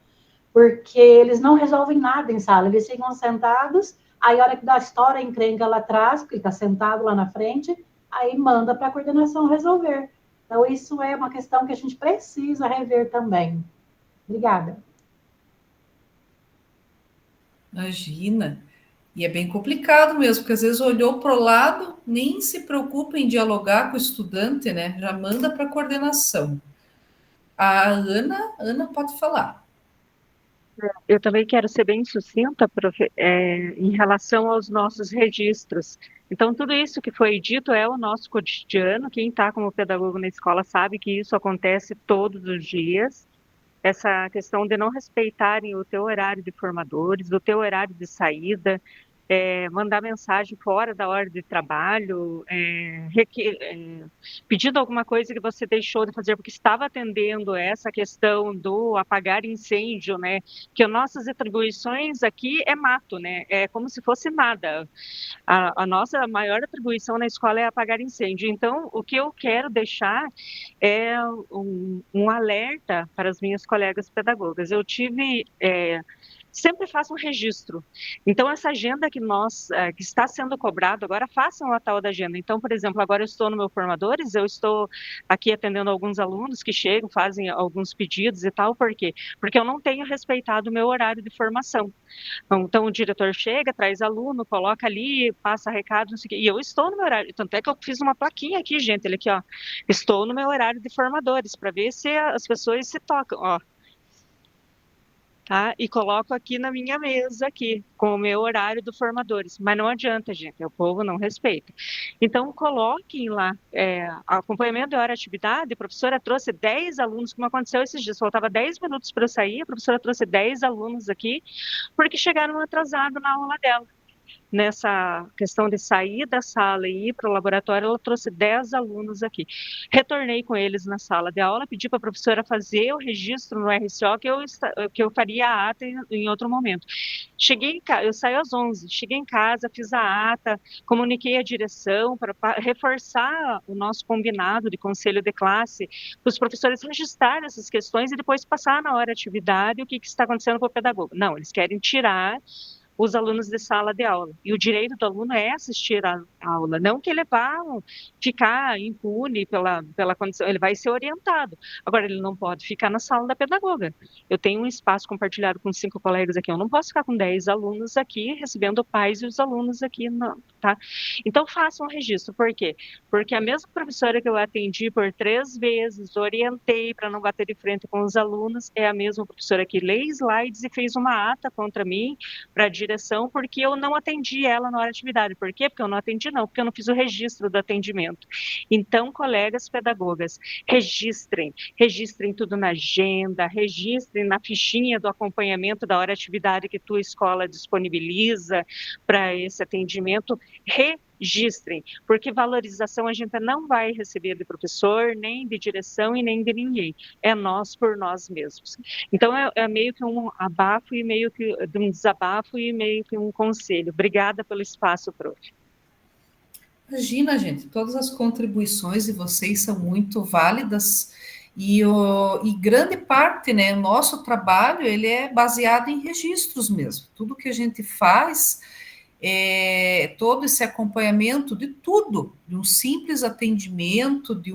C: porque eles não resolvem nada em sala, eles ficam sentados, aí a hora que dá a história, encrenca lá atrás, porque ele está sentado lá na frente, aí manda para a coordenação resolver. Então, isso é uma questão que a gente precisa rever também. Obrigada.
A: Imagina. E é bem complicado mesmo, porque às vezes olhou para o lado, nem se preocupa em dialogar com o estudante, né? Já manda para a coordenação. A Ana pode falar.
F: Eu também quero ser bem sucinta, prof, em relação aos nossos registros. Então, tudo isso que foi dito é o nosso cotidiano. Quem está como pedagogo na escola sabe que isso acontece todos os dias. Essa questão de não respeitarem o teu horário de formadores, o teu horário de saída, mandar mensagem fora da hora de trabalho, pedindo alguma coisa que você deixou de fazer porque estava atendendo essa questão do apagar incêndio, né? Que as nossas atribuições aqui é mato, né? É como se fosse nada. A nossa maior atribuição na escola é apagar incêndio. Então, o que eu quero deixar é um alerta para as minhas colegas pedagogas. Eu tive sempre faça um registro. Então, essa agenda que está sendo cobrado agora, façam a tal da agenda. Então, por exemplo, agora eu estou no meu Formadores, eu estou aqui atendendo alguns alunos que chegam, fazem alguns pedidos e tal, por quê? Porque eu não tenho respeitado o meu horário de formação. Então, o diretor chega, traz aluno, coloca ali, passa recado, não sei o quê, e eu estou no meu horário. Tanto é que eu fiz uma plaquinha aqui, gente, ele aqui, ó, estou no meu horário de formadores, para ver se as pessoas se tocam, ó. Tá? E coloco aqui na minha mesa, aqui, com o meu horário do formadores. Mas não adianta, gente, o povo não respeita. Então, coloquem lá, acompanhamento de hora atividade, a professora trouxe 10 alunos, como aconteceu esses dias, faltava 10 minutos para eu sair, a professora trouxe 10 alunos aqui, porque chegaram atrasados na aula dela. Nessa questão de sair da sala e ir para o laboratório, ela trouxe 10 alunos aqui. Retornei com eles na sala de aula, pedi para a professora fazer o registro no RCO, que eu faria a ata em outro momento. Cheguei em casa, eu saí às 11, cheguei em casa, fiz a ata, comuniquei a direção para reforçar o nosso combinado de conselho de classe, para os professores registrarem essas questões e depois passar na hora de atividade o que está acontecendo com o pedagogo. Não, eles querem tirar os alunos de sala de aula. E o direito do aluno é assistir à aula, não que ele vá ficar impune pela condição, ele vai ser orientado. Agora, ele não pode ficar na sala da pedagoga. Eu tenho um espaço compartilhado com 5 colegas aqui, eu não posso ficar com 10 alunos aqui, recebendo pais e os alunos aqui, não, tá? Então, façam um registro. Por quê? Porque a mesma professora que eu atendi por 3 vezes, orientei para não bater de frente com os alunos, é a mesma professora que lê slides e fez uma ata contra mim, para a direção, porque eu não atendi ela na hora de atividade. Por quê? Porque eu não atendi, não, porque eu não fiz o registro do atendimento. Então, colegas pedagogas, registrem tudo na agenda, registrem na fichinha do acompanhamento da hora de atividade que tua escola disponibiliza para esse atendimento, registrem, porque valorização a gente não vai receber de professor, nem de direção e nem de ninguém. É nós por nós mesmos. Então, é meio que um abafo e meio que um desabafo e meio que um conselho. Obrigada pelo espaço, prof.
A: Imagina, gente, todas as contribuições de vocês são muito válidas e grande parte, né, o nosso trabalho, ele é baseado em registros mesmo. Tudo que a gente faz, todo esse acompanhamento de tudo, de um simples atendimento, de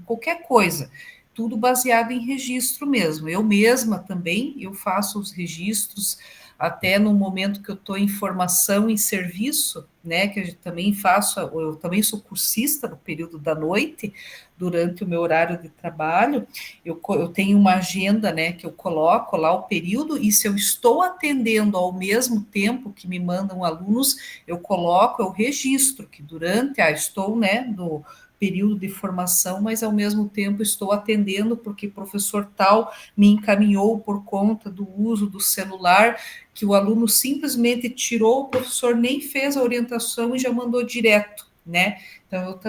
A: qualquer coisa, tudo baseado em registro mesmo. Eu mesma também, eu faço os registros até no momento que eu estou em formação em serviço, né, que eu também faço, eu também sou cursista no período da noite, durante o meu horário de trabalho, eu tenho uma agenda, né, que eu coloco lá o período, e se eu estou atendendo ao mesmo tempo que me mandam alunos, eu registro que durante, estou, né, no período de formação, mas ao mesmo tempo estou atendendo porque professor tal me encaminhou por conta do uso do celular, que o aluno simplesmente tirou, o professor nem fez a orientação e já mandou direto, né? Então,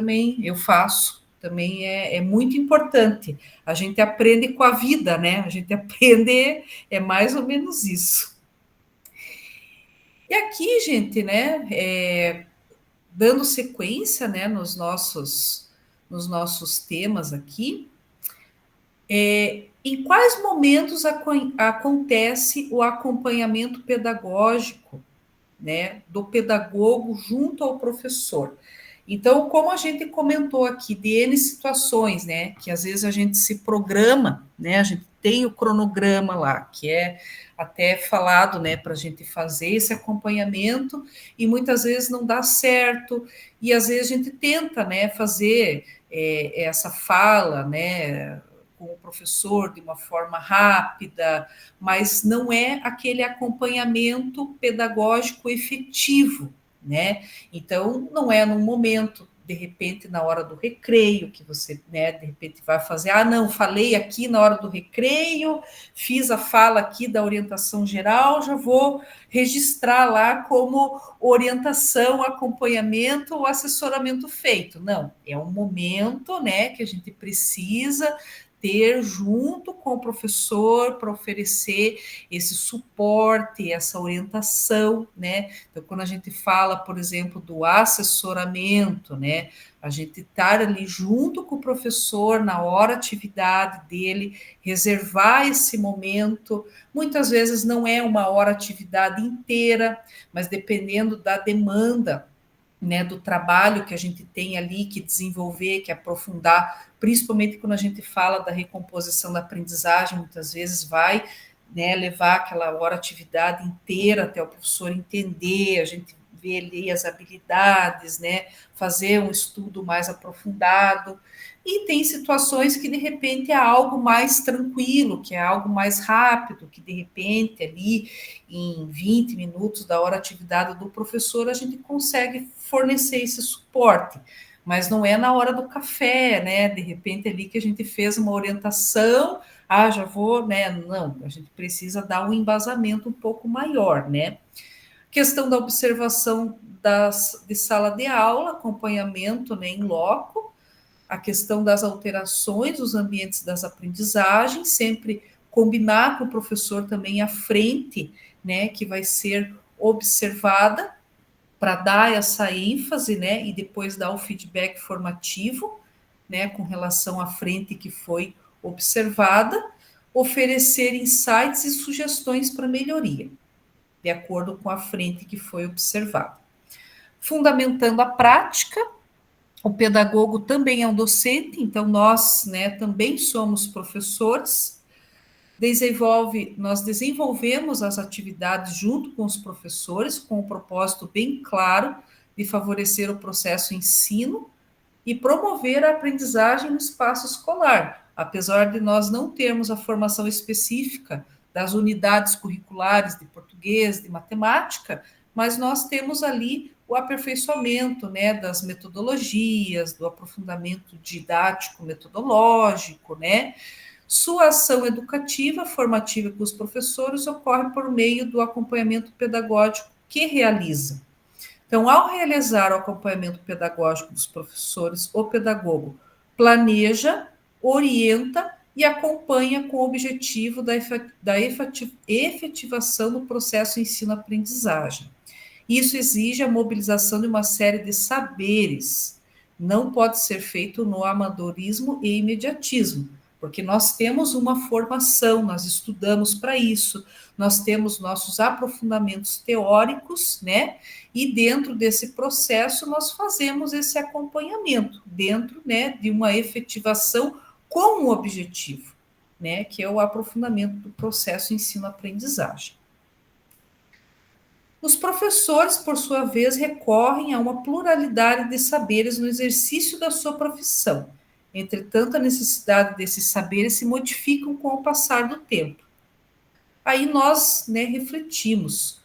A: eu faço, também é muito importante. A gente aprende com a vida, né? A gente aprende, é mais ou menos isso. E aqui, gente, né, dando sequência, né, nos nossos temas aqui, em quais momentos acontece o acompanhamento pedagógico, né, do pedagogo junto ao professor? Então, como a gente comentou aqui, de N situações, né, que às vezes a gente se programa, né, a gente tem o cronograma lá, que é até falado, né, para a gente fazer esse acompanhamento, e muitas vezes não dá certo, e às vezes a gente tenta, né, fazer essa fala, né, com o professor de uma forma rápida, mas não é aquele acompanhamento pedagógico efetivo, né? Então, não é num momento, de repente, na hora do recreio, que você, né, de repente vai fazer, não, falei aqui na hora do recreio, fiz a fala aqui da orientação geral, já vou registrar lá como orientação, acompanhamento ou assessoramento feito. Não, é um momento, né, que a gente precisa ter junto com o professor para oferecer esse suporte, essa orientação, né? Então, quando a gente fala, por exemplo, do assessoramento, né? A gente estar ali junto com o professor na hora atividade dele, reservar esse momento. Muitas vezes não é uma hora atividade inteira, mas dependendo da demanda, né, do trabalho que a gente tem ali que desenvolver, que aprofundar, principalmente quando a gente fala da recomposição da aprendizagem, muitas vezes vai, né, levar aquela hora atividade inteira até o professor entender, a gente ver ali as habilidades, né, fazer um estudo mais aprofundado. E tem situações que de repente é algo mais tranquilo, que é algo mais rápido, que de repente ali em 20 minutos da hora atividade do professor a gente consegue fornecer esse suporte. Mas não é na hora do café, né? De repente ali que a gente fez uma orientação, já vou, né? Não, a gente precisa dar um embasamento um pouco maior, né? Questão da observação de sala de aula, acompanhamento, né, em loco, a questão das alterações dos ambientes das aprendizagens, sempre combinar com o professor também a frente, né, que vai ser observada para dar essa ênfase, né, e depois dar o feedback formativo, né, com relação à frente que foi observada, oferecer insights e sugestões para melhoria, de acordo com a frente que foi observada. Fundamentando a prática, o pedagogo também é um docente, então nós, né, também somos professores. Nós desenvolvemos as atividades junto com os professores, com o propósito bem claro de favorecer o processo ensino e promover a aprendizagem no espaço escolar, apesar de nós não termos a formação específica das unidades curriculares de português, de matemática, mas nós temos ali o aperfeiçoamento, né, das metodologias, do aprofundamento didático metodológico, né? Sua ação educativa, formativa com os professores ocorre por meio do acompanhamento pedagógico que realiza. Então, ao realizar o acompanhamento pedagógico dos professores, o pedagogo planeja, orienta e acompanha com o objetivo da efetivação do processo ensino-aprendizagem. Isso exige a mobilização de uma série de saberes. Não pode ser feito no amadorismo e imediatismo, porque nós temos uma formação, nós estudamos para isso, nós temos nossos aprofundamentos teóricos, né? E dentro desse processo nós fazemos esse acompanhamento, dentro, né, de uma efetivação com um objetivo, né, que é o aprofundamento do processo ensino-aprendizagem. Os professores, por sua vez, recorrem a uma pluralidade de saberes no exercício da sua profissão. Entretanto, a necessidade desses saberes se modificam com o passar do tempo. Aí nós, né, refletimos.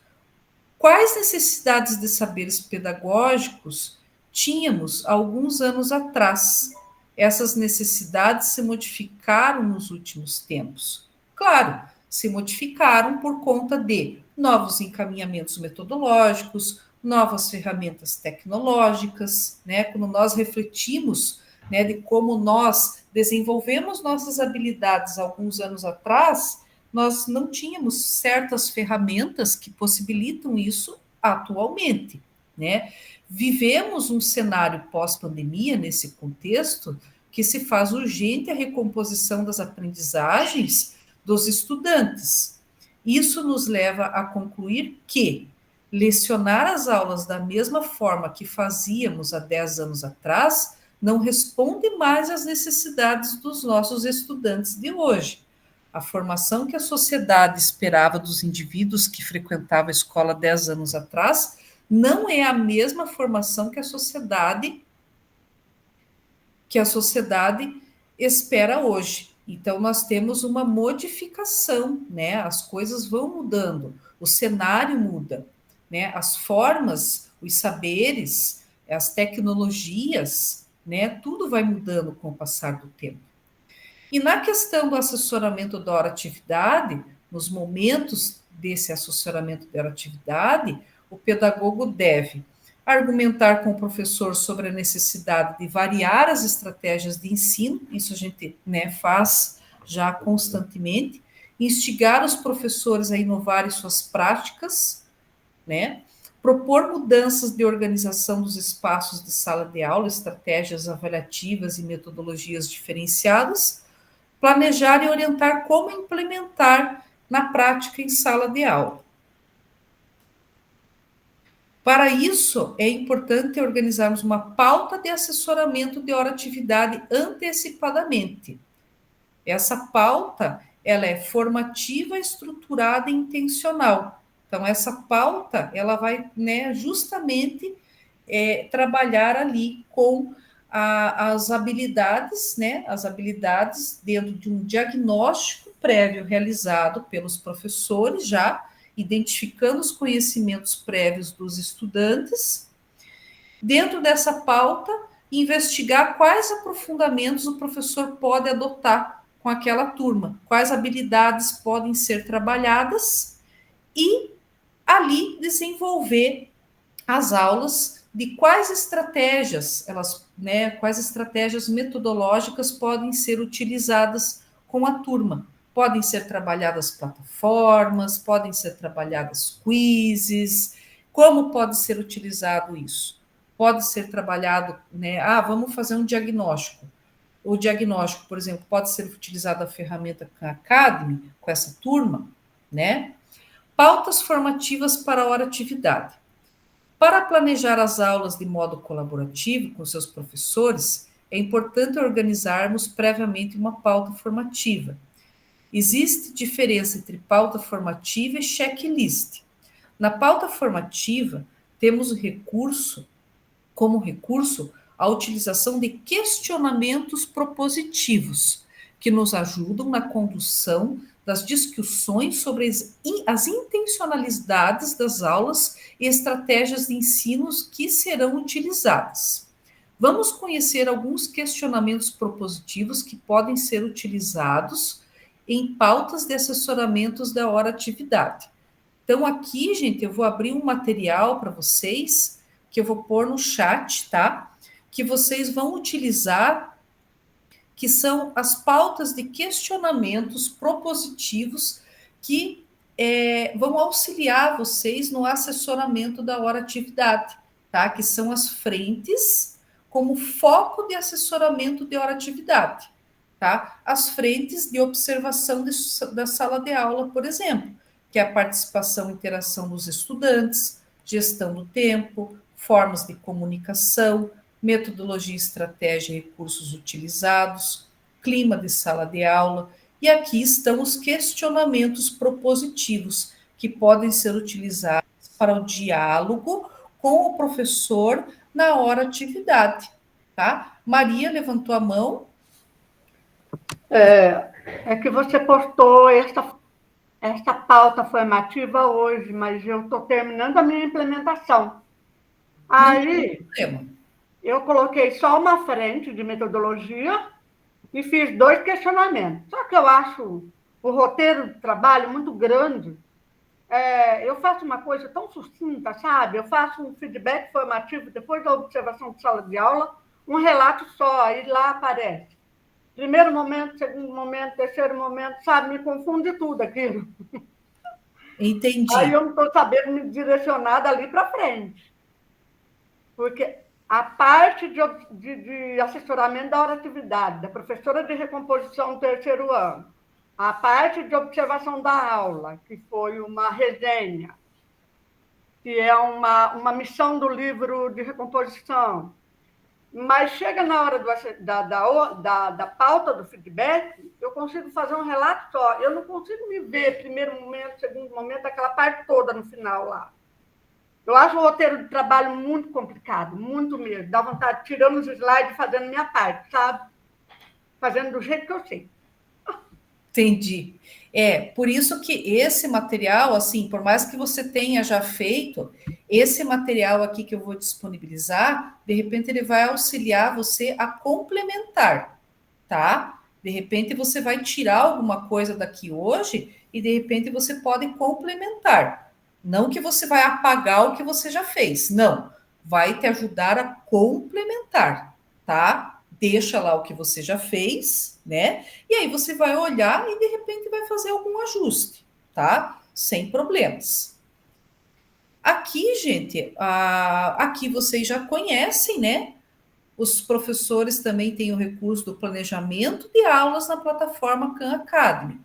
A: Quais necessidades de saberes pedagógicos tínhamos alguns anos atrás? Essas necessidades se modificaram nos últimos tempos. Claro, se modificaram por conta de novos encaminhamentos metodológicos, novas ferramentas tecnológicas, né? Quando nós refletimos, né, de como nós desenvolvemos nossas habilidades alguns anos atrás, nós não tínhamos certas ferramentas que possibilitam isso atualmente, né? Vivemos um cenário pós-pandemia nesse contexto que se faz urgente a recomposição das aprendizagens dos estudantes. Isso nos leva a concluir que lecionar as aulas da mesma forma que fazíamos há 10 anos atrás não responde mais às necessidades dos nossos estudantes de hoje. A formação que a sociedade esperava dos indivíduos que frequentavam a escola 10 anos atrás não é a mesma formação que a sociedade espera hoje. Então, nós temos uma modificação, né? As coisas vão mudando, o cenário muda, né? As formas, os saberes, as tecnologias, né? Tudo vai mudando com o passar do tempo. E na questão do assessoramento da hora-atividade, nos momentos desse assessoramento da hora-atividade, o pedagogo deve argumentar com o professor sobre a necessidade de variar as estratégias de ensino, isso a gente, né, faz já constantemente, instigar os professores a inovarem suas práticas, né, propor mudanças de organização dos espaços de sala de aula, estratégias avaliativas e metodologias diferenciadas, planejar e orientar como implementar na prática em sala de aula. Para isso, é importante organizarmos uma pauta de assessoramento de hora-atividade antecipadamente. Essa pauta, ela é formativa, estruturada e intencional. Então, essa pauta, ela vai, né, justamente trabalhar ali com as habilidades, né, as habilidades dentro de um diagnóstico prévio realizado pelos professores, já identificando os conhecimentos prévios dos estudantes. Dentro dessa pauta, investigar quais aprofundamentos o professor pode adotar com aquela turma, quais habilidades podem ser trabalhadas e ali desenvolver as aulas de quais estratégias quais estratégias metodológicas podem ser utilizadas com a turma. Podem ser trabalhadas plataformas, podem ser trabalhadas quizzes, como pode ser utilizado isso? Pode ser trabalhado, né? Vamos fazer um diagnóstico. O diagnóstico, por exemplo, pode ser utilizada a ferramenta Khan Academy com essa turma, né? Pautas formativas para a hora-atividade. Para planejar as aulas de modo colaborativo com seus professores, é importante organizarmos previamente uma pauta formativa. Existe diferença entre pauta formativa e checklist. Na pauta formativa, temos como recurso a utilização de questionamentos propositivos, que nos ajudam na condução das discussões sobre as intencionalidades das aulas e estratégias de ensino que serão utilizadas. Vamos conhecer alguns questionamentos propositivos que podem ser utilizados em pautas de assessoramentos da hora-atividade. Então, aqui, gente, eu vou abrir um material para vocês, que eu vou pôr no chat, tá? Que vocês vão utilizar, que são as pautas de questionamentos propositivos que vão auxiliar vocês no assessoramento da hora-atividade, tá? Que são as frentes como foco de assessoramento de hora-atividade, tá? As frentes de observação da sala de aula, por exemplo, que é a participação e interação dos estudantes, gestão do tempo, formas de comunicação, metodologia, estratégia e recursos utilizados, clima de sala de aula, e aqui estão os questionamentos propositivos, que podem ser utilizados para o diálogo com o professor na hora-atividade, tá? Maria levantou a mão.
G: É que você postou essa pauta formativa hoje, mas eu estou terminando a minha implementação. Aí, eu coloquei só uma frente de metodologia e fiz 2 questionamentos. Só que eu acho o roteiro de trabalho muito grande. Eu faço uma coisa tão sucinta, sabe? Eu faço um feedback formativo depois da observação de sala de aula, um relato só, aí lá aparece. Primeiro momento, segundo momento, terceiro momento, sabe? Me confunde tudo aquilo.
A: Entendi.
G: Aí eu não estou sabendo me direcionar dali para frente. Porque a parte de assessoramento da hora-atividade, da professora de recomposição do terceiro ano, a parte de observação da aula, que foi uma resenha, que é uma missão do livro de recomposição, mas chega na hora da pauta do feedback, eu consigo fazer um relato só. Eu não consigo me ver primeiro momento, segundo momento, aquela parte toda no final lá. Eu acho o roteiro de trabalho muito complicado, muito mesmo. Dá vontade de tirando os slides e fazendo minha parte, sabe? Fazendo do jeito que eu sei.
A: Entendi. Por isso que esse material, assim, por mais que você tenha já feito, esse material aqui que eu vou disponibilizar, de repente ele vai auxiliar você a complementar, tá? De repente você vai tirar alguma coisa daqui hoje e de repente você pode complementar. Não que você vai apagar o que você já fez, não. vai te ajudar a complementar, tá? Deixa lá o que você já fez, né? E aí você vai olhar e de repente vai fazer algum ajuste, tá? Sem problemas. Aqui, gente, aqui vocês já conhecem, né? Os professores também têm o recurso do planejamento de aulas na plataforma Khan Academy.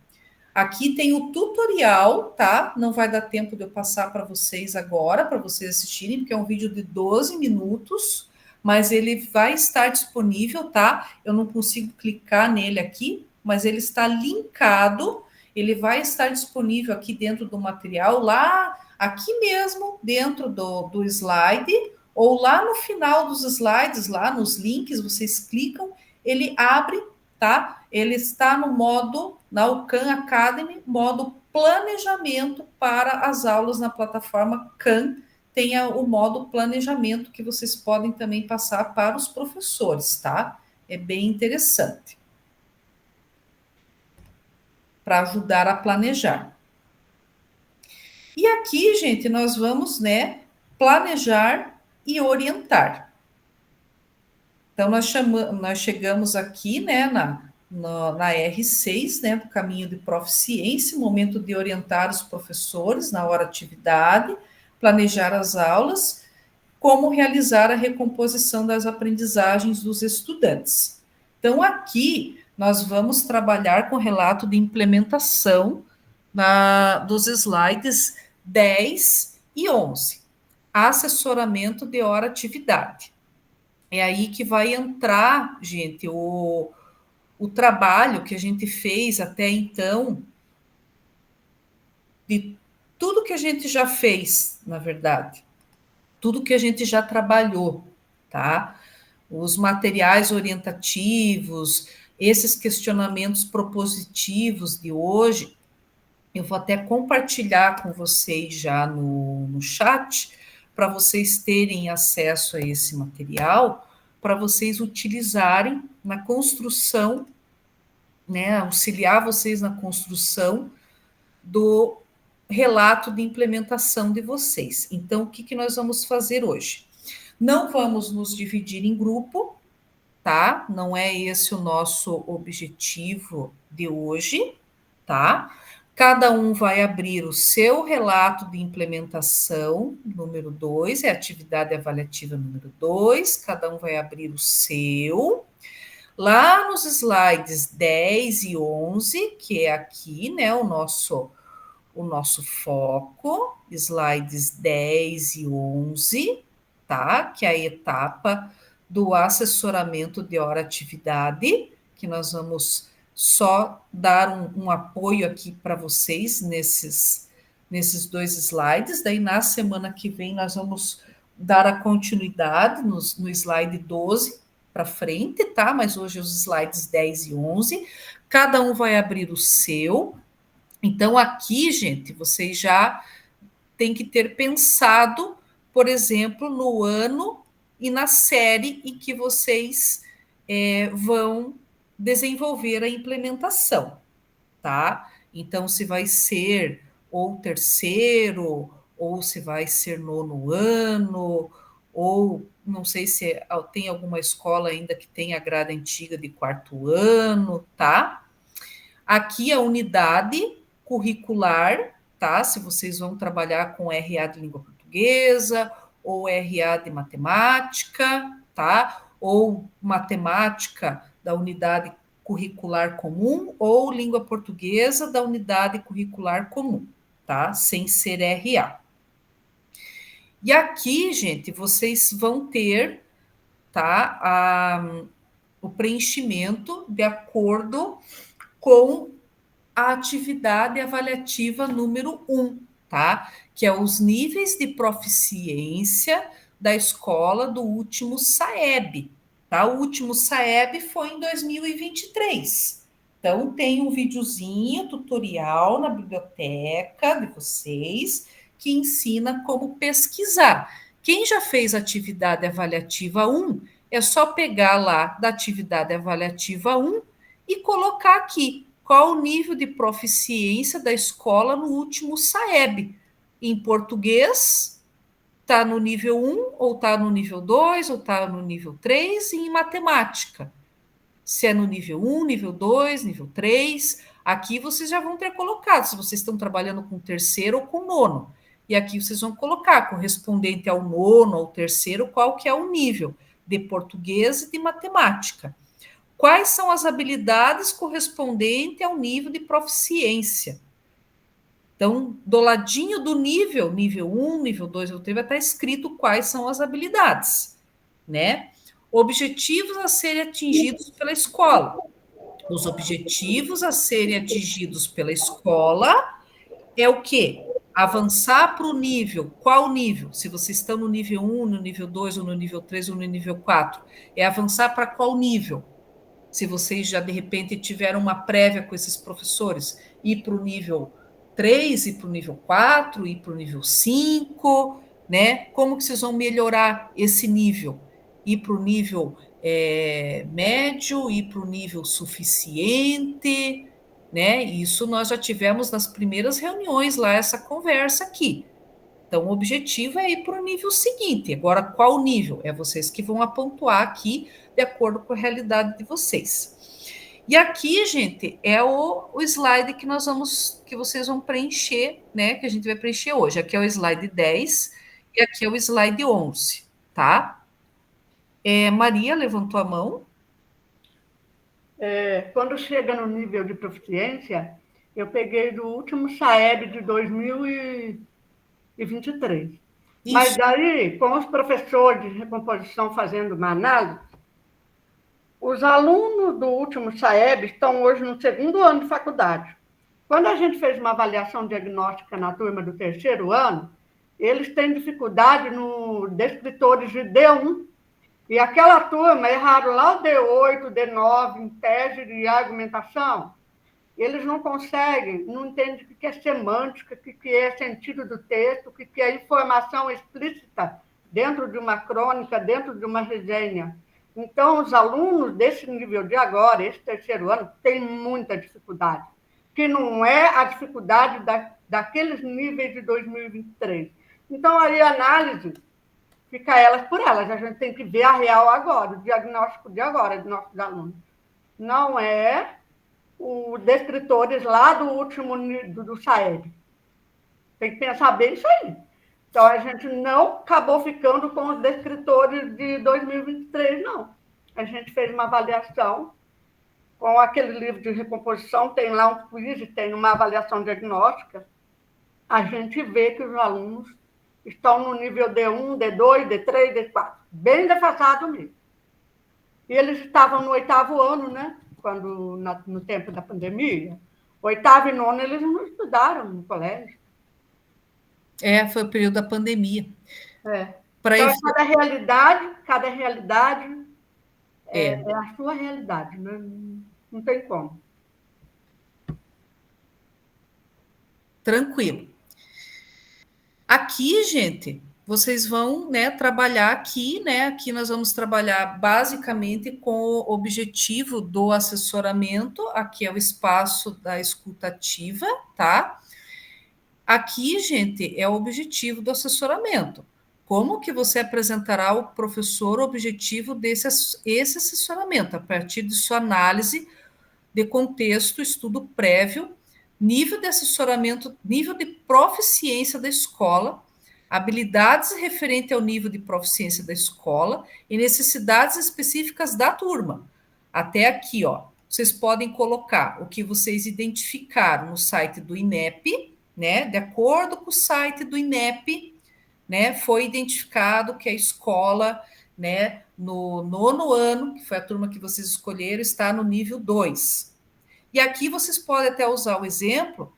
A: Aqui tem o tutorial, tá? Não vai dar tempo de eu passar para vocês agora, para vocês assistirem, porque é um vídeo de 12 minutos, mas ele vai estar disponível, tá? Eu não consigo clicar nele aqui, mas ele está linkado, ele vai estar disponível aqui dentro do material, lá, aqui mesmo, dentro do slide, ou lá no final dos slides, lá nos links, vocês clicam, ele abre, tá? Ele está no modo, na Khan Academy, modo planejamento para as aulas na plataforma Khan. Tem o modo planejamento que vocês podem também passar para os professores, tá? É bem interessante. Para ajudar a planejar. E aqui, gente, nós vamos, né, planejar e orientar. Então, nós chegamos aqui, né, na R6, né, do caminho de proficiência, momento de orientar os professores na hora atividade, planejar as aulas, como realizar a recomposição das aprendizagens dos estudantes. Então, aqui, nós vamos trabalhar com relato de implementação dos slides 10 e 11. Assessoramento de hora atividade. É aí que vai entrar, gente, o trabalho que a gente fez até então, de tudo que a gente já fez, na verdade, tudo que a gente já trabalhou, tá? Os materiais orientativos, esses questionamentos propositivos de hoje, eu vou até compartilhar com vocês já no chat, para vocês terem acesso a esse material, para vocês utilizarem na construção, né, auxiliar vocês na construção do relato de implementação de vocês. Então, o que nós vamos fazer hoje? Não vamos nos dividir em grupo, tá? Não é esse o nosso objetivo de hoje, tá? Cada um vai abrir o seu relato de implementação, número 2, é a atividade avaliativa número 2, cada um vai abrir o seu. Lá nos slides 10 e 11, que é aqui, né, o nosso foco, slides 10 e 11, tá? Que é a etapa do assessoramento de hora atividade, que nós vamos só dar um apoio aqui para vocês nesses 2 slides. Daí, na semana que vem, nós vamos dar a continuidade no slide 12 para frente, tá? Mas hoje os slides 10 e 11. Cada um vai abrir o seu. Então, aqui, gente, vocês já têm que ter pensado, por exemplo, no ano e na série em que vocês vão desenvolver a implementação, tá? Então, se vai ser ou terceiro, ou se vai ser nono ano, ou não sei se tem alguma escola ainda que tem a grade antiga de quarto ano, tá? Aqui a unidade curricular, tá? Se vocês vão trabalhar com RA de língua portuguesa, ou RA de matemática, tá? Ou matemática da unidade curricular comum, ou língua portuguesa da unidade curricular comum, tá? Sem ser RA. E aqui, gente, vocês vão ter, tá? O preenchimento de acordo com a atividade avaliativa número 1, tá? Que é os níveis de proficiência da escola do último SAEB, tá? O último SAEB foi em 2023. Então, tem um videozinho, tutorial na biblioteca de vocês, que ensina como pesquisar. Quem já fez atividade avaliativa 1, é só pegar lá da atividade avaliativa 1 e colocar aqui qual o nível de proficiência da escola no último SAEB, em português, está no nível 1, ou está no nível 2, ou está no nível 3, e em matemática. Se é no nível 1, nível 2, nível 3, aqui vocês já vão ter colocado, se vocês estão trabalhando com terceiro ou com nono. E aqui vocês vão colocar, correspondente ao nono, ao terceiro, qual que é o nível de português e de matemática. Quais são as habilidades correspondentes ao nível de proficiência? Então, do ladinho do nível 1, nível 2, nível 3, vai estar escrito quais são as habilidades, né? Objetivos a serem atingidos pela escola. Os objetivos a serem atingidos pela escola é o quê? Avançar para o nível. Qual nível? Se vocês estão no nível 1, no nível 2, ou no nível 3, ou no nível 4. É avançar para qual nível? Se vocês já, de repente, tiveram uma prévia com esses professores, ir para o nível 3, ir para o nível 4, ir para o nível 5, né? Como que vocês vão melhorar esse nível? Ir para o nível médio, ir para o nível suficiente, né? Isso nós já tivemos nas primeiras reuniões lá, essa conversa aqui. Então, o objetivo é ir para o nível seguinte. Agora, qual nível? É vocês que vão apontar aqui, de acordo com a realidade de vocês. E aqui, gente, é o slide que vocês vão preencher, né? Que a gente vai preencher hoje. Aqui é o slide 10 e aqui é o slide 11, tá? Maria levantou a mão.
G: Quando chega no nível de proficiência, eu peguei do último SAEB de 2023.
A: Isso.
G: Mas daí, com os professores de recomposição fazendo uma análise, os alunos do último SAEB estão hoje no segundo ano de faculdade. Quando a gente fez uma avaliação diagnóstica na turma do terceiro ano, eles têm dificuldade no descritores de D1, e aquela turma erraram lá o D8, D9, em tese de argumentação. Eles não conseguem, não entendem o que é semântica, o que é sentido do texto, o que é informação explícita dentro de uma crônica, dentro de uma resenha. Então, os alunos desse nível de agora, esse terceiro ano, têm muita dificuldade, que não é a dificuldade daqueles níveis de 2023. Então, aí a análise fica elas por elas. A gente tem que ver a real agora, o diagnóstico de agora dos nossos alunos. Não é os descritores lá do último do SAEB. Tem que pensar bem isso aí. Então, a gente não acabou ficando com os descritores de 2023, não. A gente fez uma avaliação com aquele livro de recomposição, tem lá um quiz, tem uma avaliação diagnóstica. A gente vê que os alunos estão no nível D1, D2, D3, D4, bem defasado mesmo. E eles estavam no 8º ano, né? No tempo da pandemia. 8º e 9º, eles não estudaram no colégio.
A: Foi o período da pandemia.
G: Então, cada realidade é a sua realidade, né? Não tem como.
A: Tranquilo. Aqui, gente, vocês vão, né, trabalhar aqui, né? Aqui nós vamos trabalhar basicamente com o objetivo do assessoramento. Aqui é o espaço da escutativa, tá? Aqui, gente, é o objetivo do assessoramento. Como que você apresentará ao professor o objetivo esse assessoramento, a partir de sua análise de contexto, estudo prévio, nível de assessoramento, nível de proficiência da escola, habilidades referentes ao nível de proficiência da escola e necessidades específicas da turma. Até aqui, ó, vocês podem colocar o que vocês identificaram no site do INEP, né? De acordo com o site do INEP, né? Foi identificado que a escola, né, no 9º ano, que foi a turma que vocês escolheram, está no nível 2. E aqui vocês podem até usar o exemplo,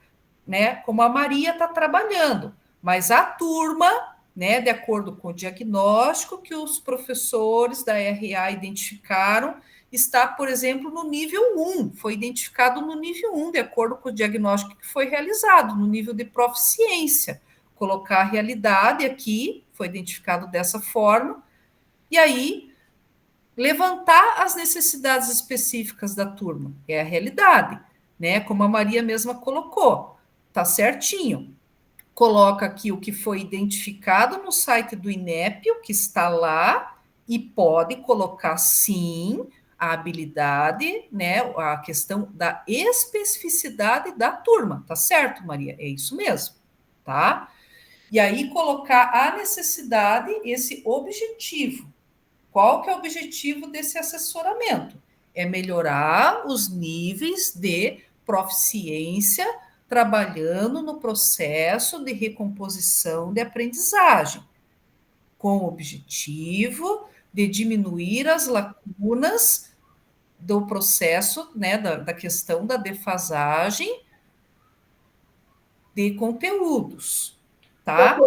A: né, como a Maria está trabalhando, mas a turma, né, de acordo com o diagnóstico que os professores da RA identificaram, está, por exemplo, no nível 1, foi identificado no nível 1, de acordo com o diagnóstico que foi realizado, no nível de proficiência. Colocar a realidade aqui, foi identificado dessa forma, e aí levantar as necessidades específicas da turma, é a realidade, né? Como a Maria mesma colocou, tá certinho. coloca aqui o que foi identificado no site do INEP, o que está lá, e pode colocar, sim, a habilidade, né, a questão da especificidade da turma, tá certo, Maria? É isso mesmo, tá? E aí colocar a necessidade, esse objetivo. Qual que é o objetivo desse assessoramento? É melhorar os níveis de proficiência trabalhando no processo de recomposição de aprendizagem, com o objetivo de diminuir as lacunas do processo, né, da questão da defasagem de conteúdos, tá?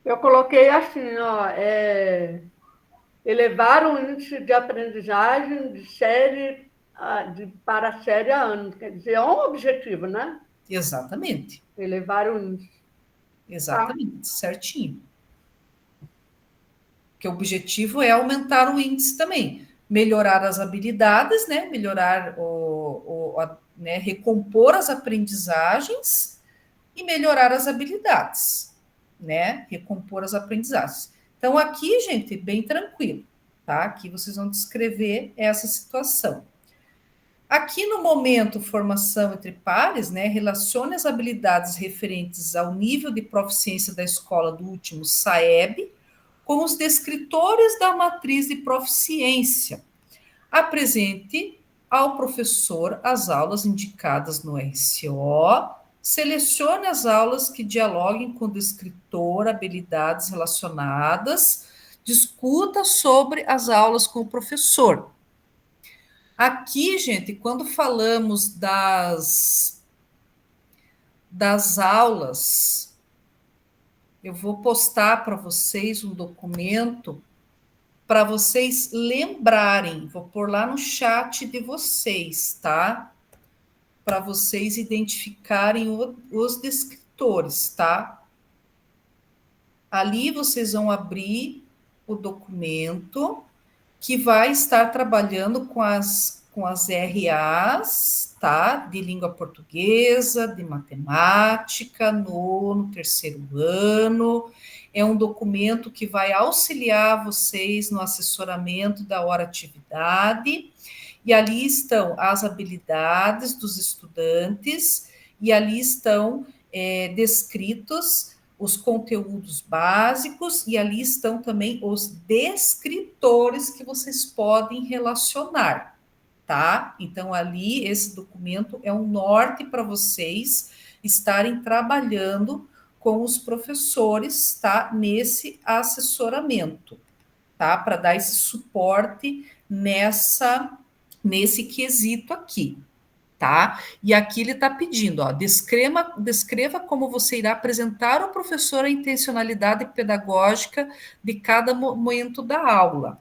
G: Eu coloquei assim, ó, elevar o índice de aprendizagem de série para a série a ano. Quer dizer, é um objetivo, né?
A: Exatamente.
G: Elevar o índice.
A: Exatamente, certinho. Porque o objetivo é aumentar o índice também, melhorar as habilidades, né? Melhorar né? Recompor as aprendizagens e melhorar as habilidades, né? Recompor as aprendizagens. Então, aqui, gente, bem tranquilo, tá? Aqui vocês vão descrever essa situação. Aqui no momento formação entre pares, né, relacione as habilidades referentes ao nível de proficiência da escola do último SAEB com os descritores da matriz de proficiência. Apresente ao professor as aulas indicadas no RCO, selecione as aulas que dialoguem com o descritor, habilidades relacionadas, discuta sobre as aulas com o professor. Aqui, gente, quando falamos das aulas, eu vou postar para vocês um documento para vocês lembrarem, vou pôr lá no chat de vocês, tá? Para vocês identificarem os descritores, tá? Ali vocês vão abrir o documento que vai estar trabalhando com as RAs, tá? De língua portuguesa, de matemática, no terceiro ano. É um documento que vai auxiliar vocês no assessoramento da hora atividade, e ali estão as habilidades dos estudantes, e ali estão descritos os conteúdos básicos, e ali estão também os descritores que vocês podem relacionar, tá? Então, ali, esse documento é um norte para vocês estarem trabalhando com os professores, tá? Nesse assessoramento, tá? Para dar esse suporte nesse quesito aqui, tá? E aqui ele está pedindo, ó, descreva como você irá apresentar ao professor a intencionalidade pedagógica de cada momento da aula.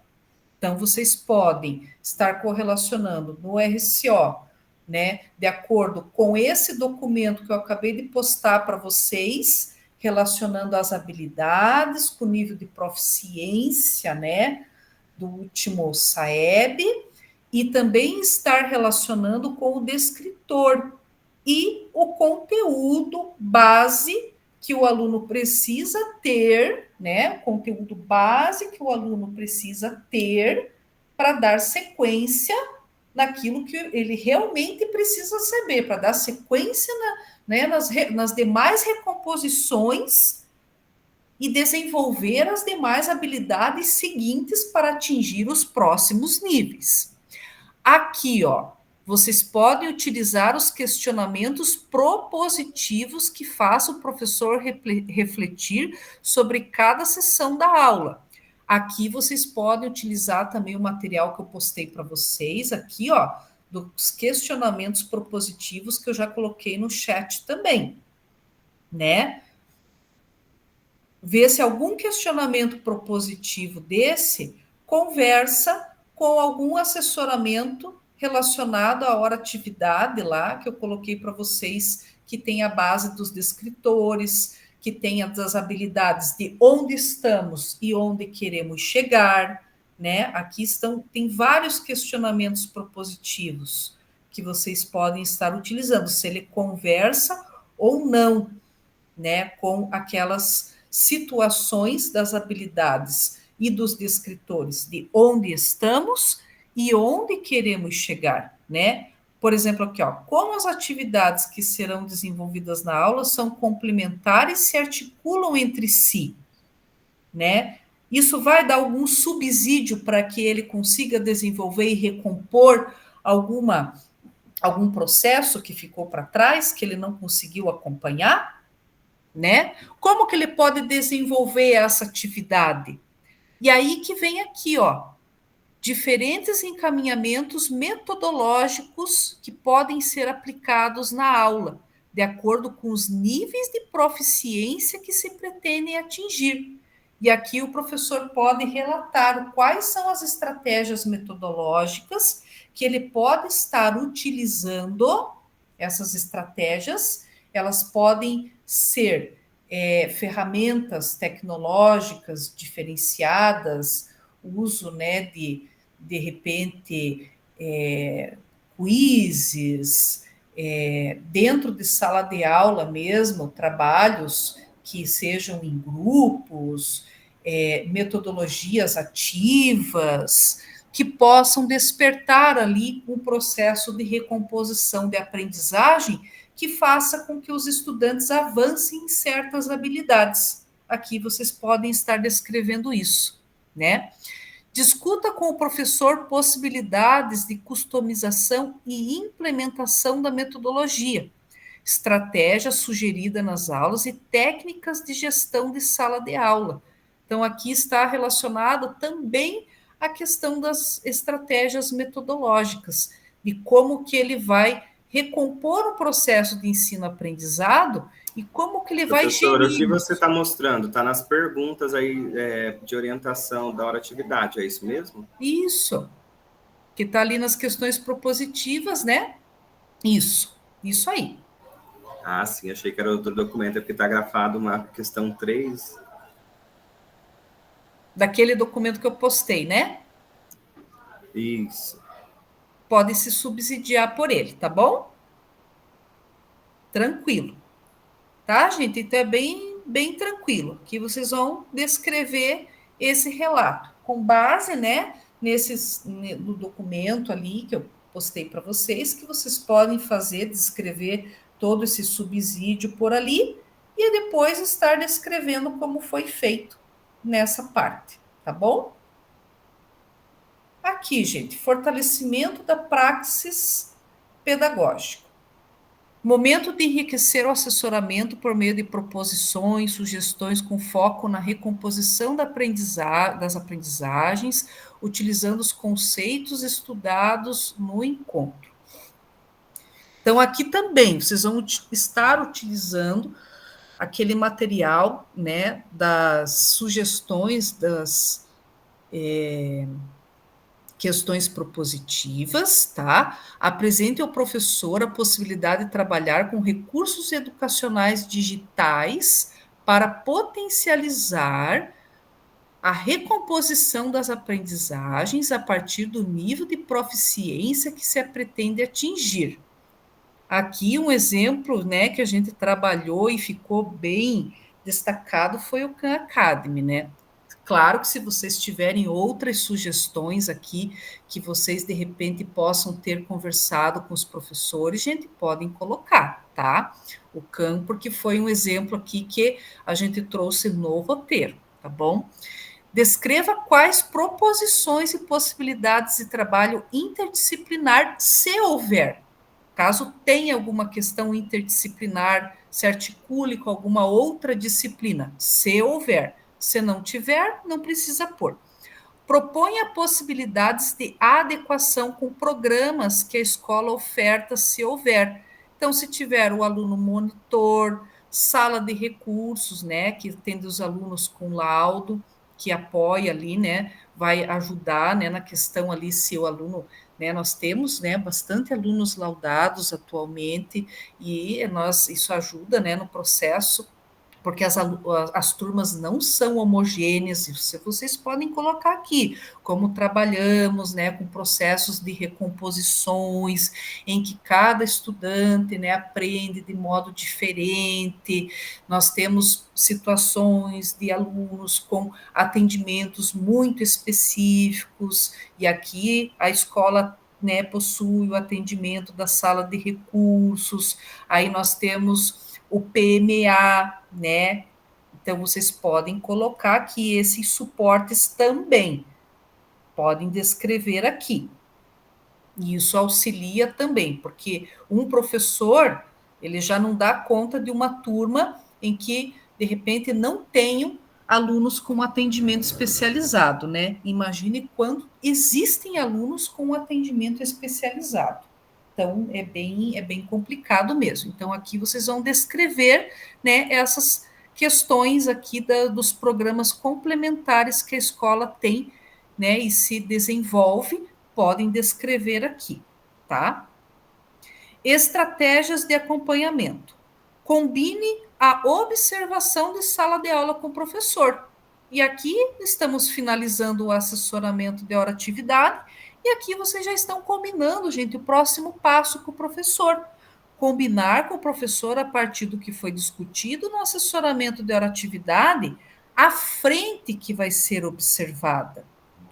A: Então, vocês podem estar correlacionando no RCO, né, de acordo com esse documento que eu acabei de postar para vocês, relacionando as habilidades com o nível de proficiência, né, do último SAEB, e também estar relacionando com o descritor e o conteúdo base que o aluno precisa ter, né? O conteúdo base que o aluno precisa ter para dar sequência naquilo que ele realmente precisa saber, para dar sequência nas demais recomposições e desenvolver as demais habilidades seguintes para atingir os próximos níveis. Aqui, ó, vocês podem utilizar os questionamentos propositivos que façam o professor refletir sobre cada sessão da aula. Aqui vocês podem utilizar também o material que eu postei para vocês, aqui, ó, dos questionamentos propositivos que eu já coloquei no chat também, né? Ver se algum questionamento propositivo desse conversa com algum assessoramento relacionado à hora atividade lá, que eu coloquei para vocês, que tem a base dos descritores, que tem as habilidades de onde estamos e onde queremos chegar, né? Aqui tem vários questionamentos propositivos que vocês podem estar utilizando, se ele conversa ou não, né, com aquelas situações das habilidades e dos descritores de onde estamos e onde queremos chegar, né? Por exemplo, aqui, ó, como as atividades que serão desenvolvidas na aula são complementares e se articulam entre si, né? Isso vai dar algum subsídio para que ele consiga desenvolver e recompor algum processo que ficou para trás, que ele não conseguiu acompanhar, né? Como que ele pode desenvolver essa atividade? E aí que vem aqui, ó, diferentes encaminhamentos metodológicos que podem ser aplicados na aula, de acordo com os níveis de proficiência que se pretendem atingir. E aqui o professor pode relatar quais são as estratégias metodológicas que ele pode estar utilizando. Essas estratégias, elas podem ser ferramentas tecnológicas diferenciadas, o uso, né, de repente, quizzes, dentro de sala de aula mesmo, trabalhos que sejam em grupos, metodologias ativas, que possam despertar ali um processo de recomposição de aprendizagem que faça com que os estudantes avancem em certas habilidades. Aqui vocês podem estar descrevendo isso, né? Discuta com o professor possibilidades de customização e implementação da metodologia, estratégia sugerida nas aulas e técnicas de gestão de sala de aula. Então, aqui está relacionado também a questão das estratégias metodológicas, de como que ele vai recompor o processo de ensino-aprendizado e como que ele vai gerir.
H: Professora, o que você está mostrando? Está nas perguntas aí de orientação da hora atividade, é isso mesmo?
A: Isso, que está ali nas questões propositivas, né? Isso aí.
H: Ah, sim, achei que era outro documento, é porque está grafado uma questão 3.
A: Daquele documento que eu postei, né?
H: Isso.
A: Pode se subsidiar por ele, tá bom? Tranquilo. Tá, gente? Então é bem tranquilo, que vocês vão descrever esse relato, com base, né, no documento ali que eu postei para vocês, que vocês podem fazer, descrever todo esse subsídio por ali, e depois estar descrevendo como foi feito nessa parte, tá bom? Aqui, gente, fortalecimento da praxis pedagógica. Momento de enriquecer o assessoramento por meio de proposições, sugestões com foco na recomposição das aprendizagens, utilizando os conceitos estudados no encontro. Então, aqui também, vocês vão estar utilizando aquele material, né, das sugestões, das questões propositivas, tá? Apresente ao professor a possibilidade de trabalhar com recursos educacionais digitais para potencializar a recomposição das aprendizagens a partir do nível de proficiência que se pretende atingir. Aqui um exemplo, né, que a gente trabalhou e ficou bem destacado foi o Khan Academy, né? Claro que se vocês tiverem outras sugestões aqui, que vocês de repente possam ter conversado com os professores, gente, podem colocar, tá? O Khan, porque foi um exemplo aqui que a gente trouxe no roteiro, tá bom? Descreva quais proposições e possibilidades de trabalho interdisciplinar, se houver. Caso tenha alguma questão interdisciplinar, se articule com alguma outra disciplina, se houver. Se não tiver, não precisa pôr. Proponha possibilidades de adequação com programas que a escola oferta, se houver. Então, se tiver o aluno monitor, sala de recursos, né, que tem dos alunos com laudo, que apoia ali, né, vai ajudar, né, na questão ali, se o aluno, né, nós temos, né, bastante alunos laudados atualmente, e isso ajuda, né, no processo porque as turmas não são homogêneas, e vocês podem colocar aqui, como trabalhamos, né, com processos de recomposições, em que cada estudante, né, aprende de modo diferente, nós temos situações de alunos com atendimentos muito específicos, e aqui a escola, né, possui o atendimento da sala de recursos, aí nós temos o PMA, né? Então, vocês podem colocar aqui esses suportes também, podem descrever aqui. E isso auxilia também, porque um professor, ele já não dá conta de uma turma em que, de repente, não tenham alunos com atendimento especializado, né? Imagine quando existem alunos com atendimento especializado. Então, é bem complicado mesmo. Então, aqui vocês vão descrever, né, essas questões aqui dos programas complementares que a escola tem, né, e se desenvolve, podem descrever aqui, tá? Estratégias de acompanhamento. Combine a observação de sala de aula com o professor. E aqui estamos finalizando o assessoramento de hora-atividade, e aqui vocês já estão combinando, gente, o próximo passo com o professor. Combinar com o professor a partir do que foi discutido no assessoramento de hora-atividade, a frente que vai ser observada,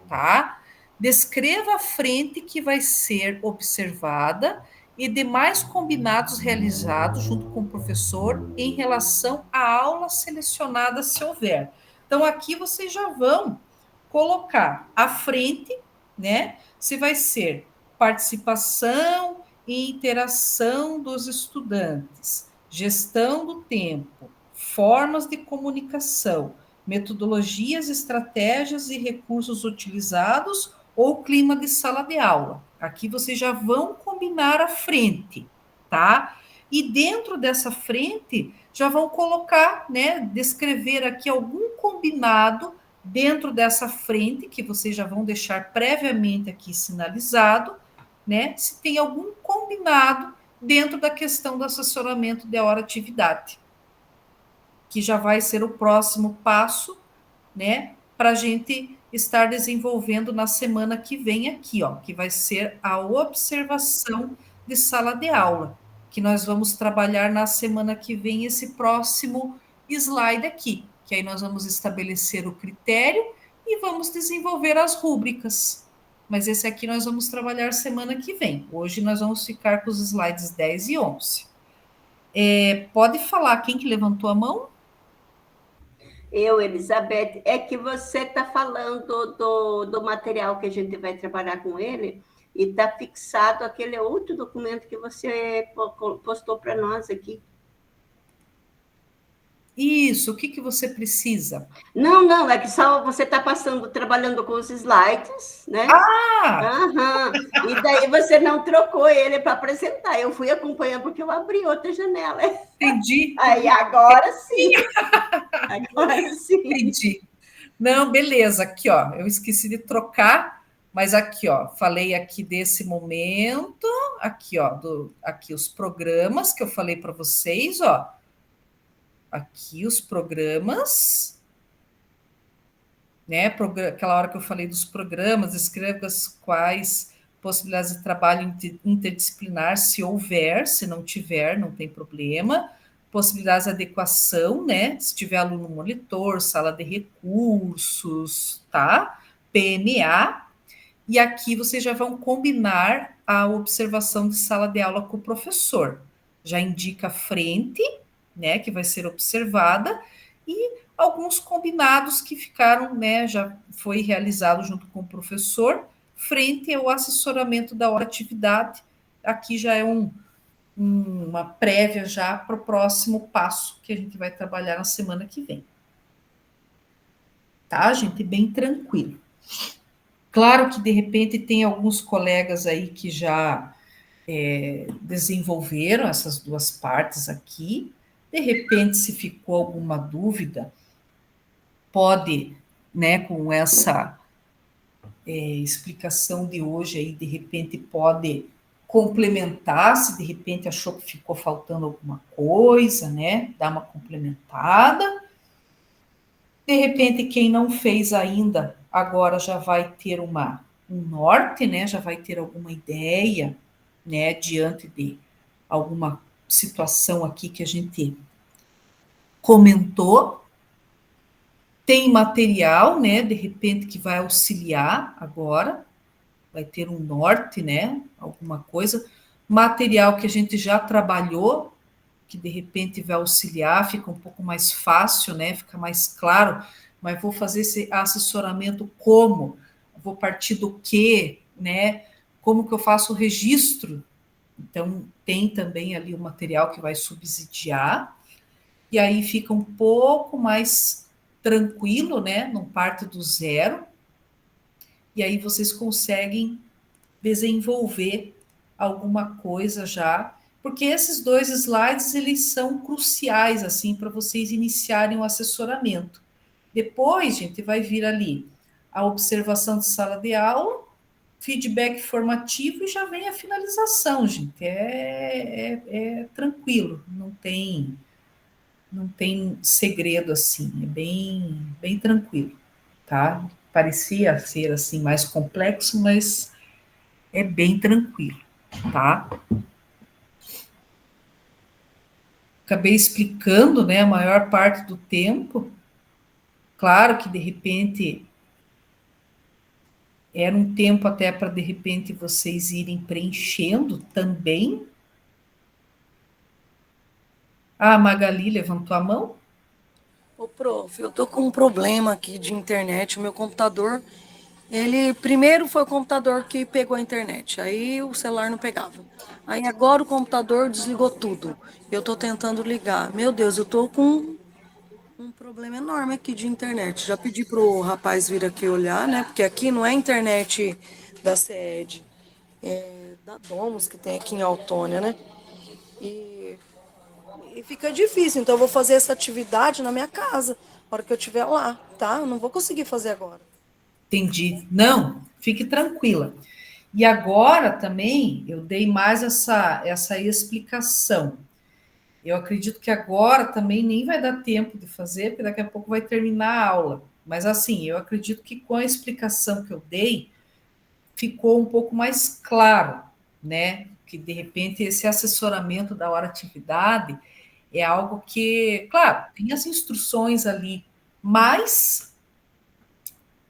A: tá? Descreva a frente que vai ser observada e demais combinados realizados junto com o professor em relação à aula selecionada, se houver. Então, aqui vocês já vão colocar à frente, né? Se vai ser participação e interação dos estudantes, gestão do tempo, formas de comunicação, metodologias, estratégias e recursos utilizados ou clima de sala de aula. Aqui vocês já vão combinar a frente, tá? E dentro dessa frente já vão colocar, né, descrever aqui algum combinado dentro dessa frente que vocês já vão deixar previamente aqui sinalizado, né? Se tem algum combinado dentro da questão do assessoramento de hora-atividade, que já vai ser o próximo passo, né, para a gente estar desenvolvendo na semana que vem aqui, ó, que vai ser a observação de sala de aula, que nós vamos trabalhar na semana que vem esse próximo slide aqui, que aí nós vamos estabelecer o critério e vamos desenvolver as rúbricas. Mas esse aqui nós vamos trabalhar semana que vem. Hoje nós vamos ficar com os slides 10 e 11. Pode falar quem que levantou a mão?
I: Eu, Elizabeth, é que você está falando do material que a gente vai trabalhar com ele e está fixado aquele outro documento que você postou para nós aqui.
A: Isso, o que você precisa?
I: Não, é que só você está trabalhando com os slides, né?
A: Ah!
I: E daí você não trocou ele para apresentar. Eu fui acompanhando porque eu abri outra janela.
A: Entendi.
I: Aí agora sim. Agora sim.
A: Entendi. Não, beleza, aqui, ó, eu esqueci de trocar, mas aqui, ó, falei aqui desse momento, aqui, ó, aqui os programas que eu falei para vocês, ó, aqui os programas, né, aquela hora que eu falei dos programas, escreva quais possibilidades de trabalho interdisciplinar, se houver, se não tiver, não tem problema, possibilidades de adequação, né? Se tiver aluno monitor, sala de recursos, tá? PMA. E aqui vocês já vão combinar a observação de sala de aula com o professor. Já indica a frente, né? Que vai ser observada e alguns combinados que ficaram, né? Já foi realizado junto com o professor, frente ao assessoramento da hora-atividade. Aqui já é uma prévia já para o próximo passo que a gente vai trabalhar na semana que vem. Tá, gente? Bem tranquilo. Claro que, de repente, tem alguns colegas aí que já desenvolveram essas duas partes aqui. De repente, se ficou alguma dúvida, pode, né, com essa explicação de hoje aí, de repente, pode complementar, se de repente achou que ficou faltando alguma coisa, né? Dar uma complementada. De repente, quem não fez ainda, agora já vai ter um norte, né? Já vai ter alguma ideia, né? Diante de alguma situação aqui que a gente comentou. Tem material, né? De repente, que vai auxiliar agora. Vai ter um norte, né? Alguma coisa. Material que a gente já trabalhou, que de repente vai auxiliar, fica um pouco mais fácil, né? Fica mais claro, mas vou fazer esse assessoramento como? Vou partir do quê, né? Como que eu faço o registro? Então, tem também ali o material que vai subsidiar, e aí fica um pouco mais tranquilo, né? Não parte do zero, e aí vocês conseguem desenvolver alguma coisa já, porque esses 2 slides, eles são cruciais, assim, para vocês iniciarem o assessoramento. Depois, gente, vai vir ali a observação de sala de aula, feedback formativo e já vem a finalização, gente. É tranquilo, não tem segredo, assim, é bem tranquilo, tá? Parecia ser, assim, mais complexo, mas é bem tranquilo, tá? Acabei explicando, né, a maior parte do tempo. Claro que, de repente, era um tempo até para, de repente, vocês irem preenchendo também. A Magali levantou a mão.
J: Ô, prof, eu tô com um problema aqui de internet. O meu computador, ele primeiro foi o computador que pegou a internet, aí o celular não pegava. Aí agora o computador desligou tudo. Eu tô tentando ligar. Meu Deus, eu tô com um problema enorme aqui de internet. Já pedi pro rapaz vir aqui olhar, né? Porque aqui não é internet da CED, é da Domus que tem aqui em Autônia, né? E fica difícil, então eu vou fazer essa atividade na minha casa, na hora que eu estiver lá, tá? Eu não vou conseguir fazer agora.
A: Entendi. Não, fique tranquila. E agora também eu dei mais essa explicação. Eu acredito que agora também nem vai dar tempo de fazer, porque daqui a pouco vai terminar a aula. Mas assim, eu acredito que com a explicação que eu dei, ficou um pouco mais claro, né? Que de repente esse assessoramento da hora atividade é algo que, claro, tem as instruções ali, mas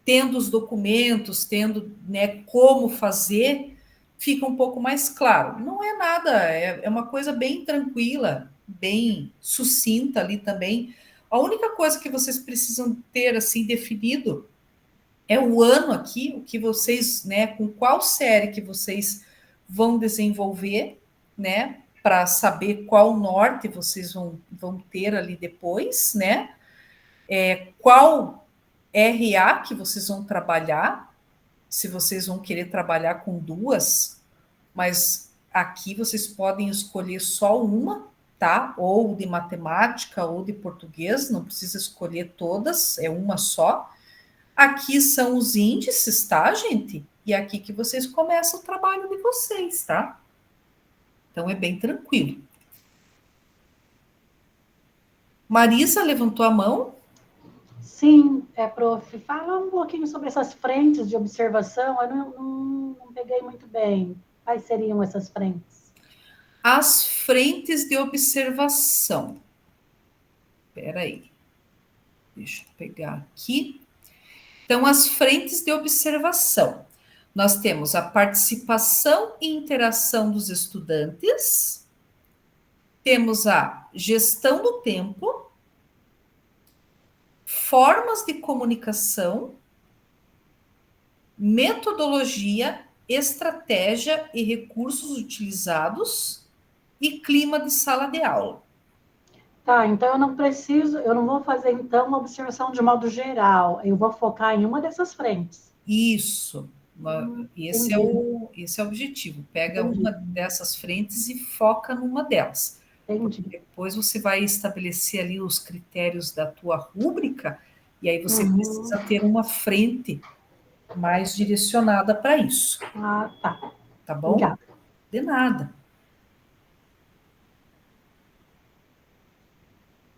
A: tendo os documentos, tendo, né, como fazer, fica um pouco mais claro. Não é nada, é uma coisa bem tranquila, bem sucinta ali também. A única coisa que vocês precisam ter assim definido é o ano aqui, o que vocês, né, com qual série que vocês vão desenvolver, né, para saber qual norte vocês vão ter ali depois, né, qual RA que vocês vão trabalhar, se vocês vão querer trabalhar com 2, mas aqui vocês podem escolher só uma, tá? Ou de matemática ou de português, não precisa escolher todas, é uma só. Aqui são os índices, tá, gente? E é aqui que vocês começam o trabalho de vocês, tá? Então é bem tranquilo. Marisa levantou a mão.
C: Sim, prof, fala um pouquinho sobre essas frentes de observação, eu não peguei muito bem. Quais seriam essas frentes?
A: As frentes de observação. Espera aí. Deixa eu pegar aqui. Então, as frentes de observação. Nós temos a participação e interação dos estudantes, temos a gestão do tempo, formas de comunicação, metodologia, estratégia e recursos utilizados e clima de sala de aula.
C: Tá, então eu não vou fazer então uma observação de modo geral, eu vou focar em uma dessas frentes.
A: Isso, esse é o objetivo. Pega uma dessas frentes e foca numa delas.
C: Entendi.
A: Depois você vai estabelecer ali os critérios da tua rúbrica e aí você precisa ter uma frente mais direcionada para isso.
C: Ah, tá.
A: Tá bom?
C: Obrigada.
A: De nada.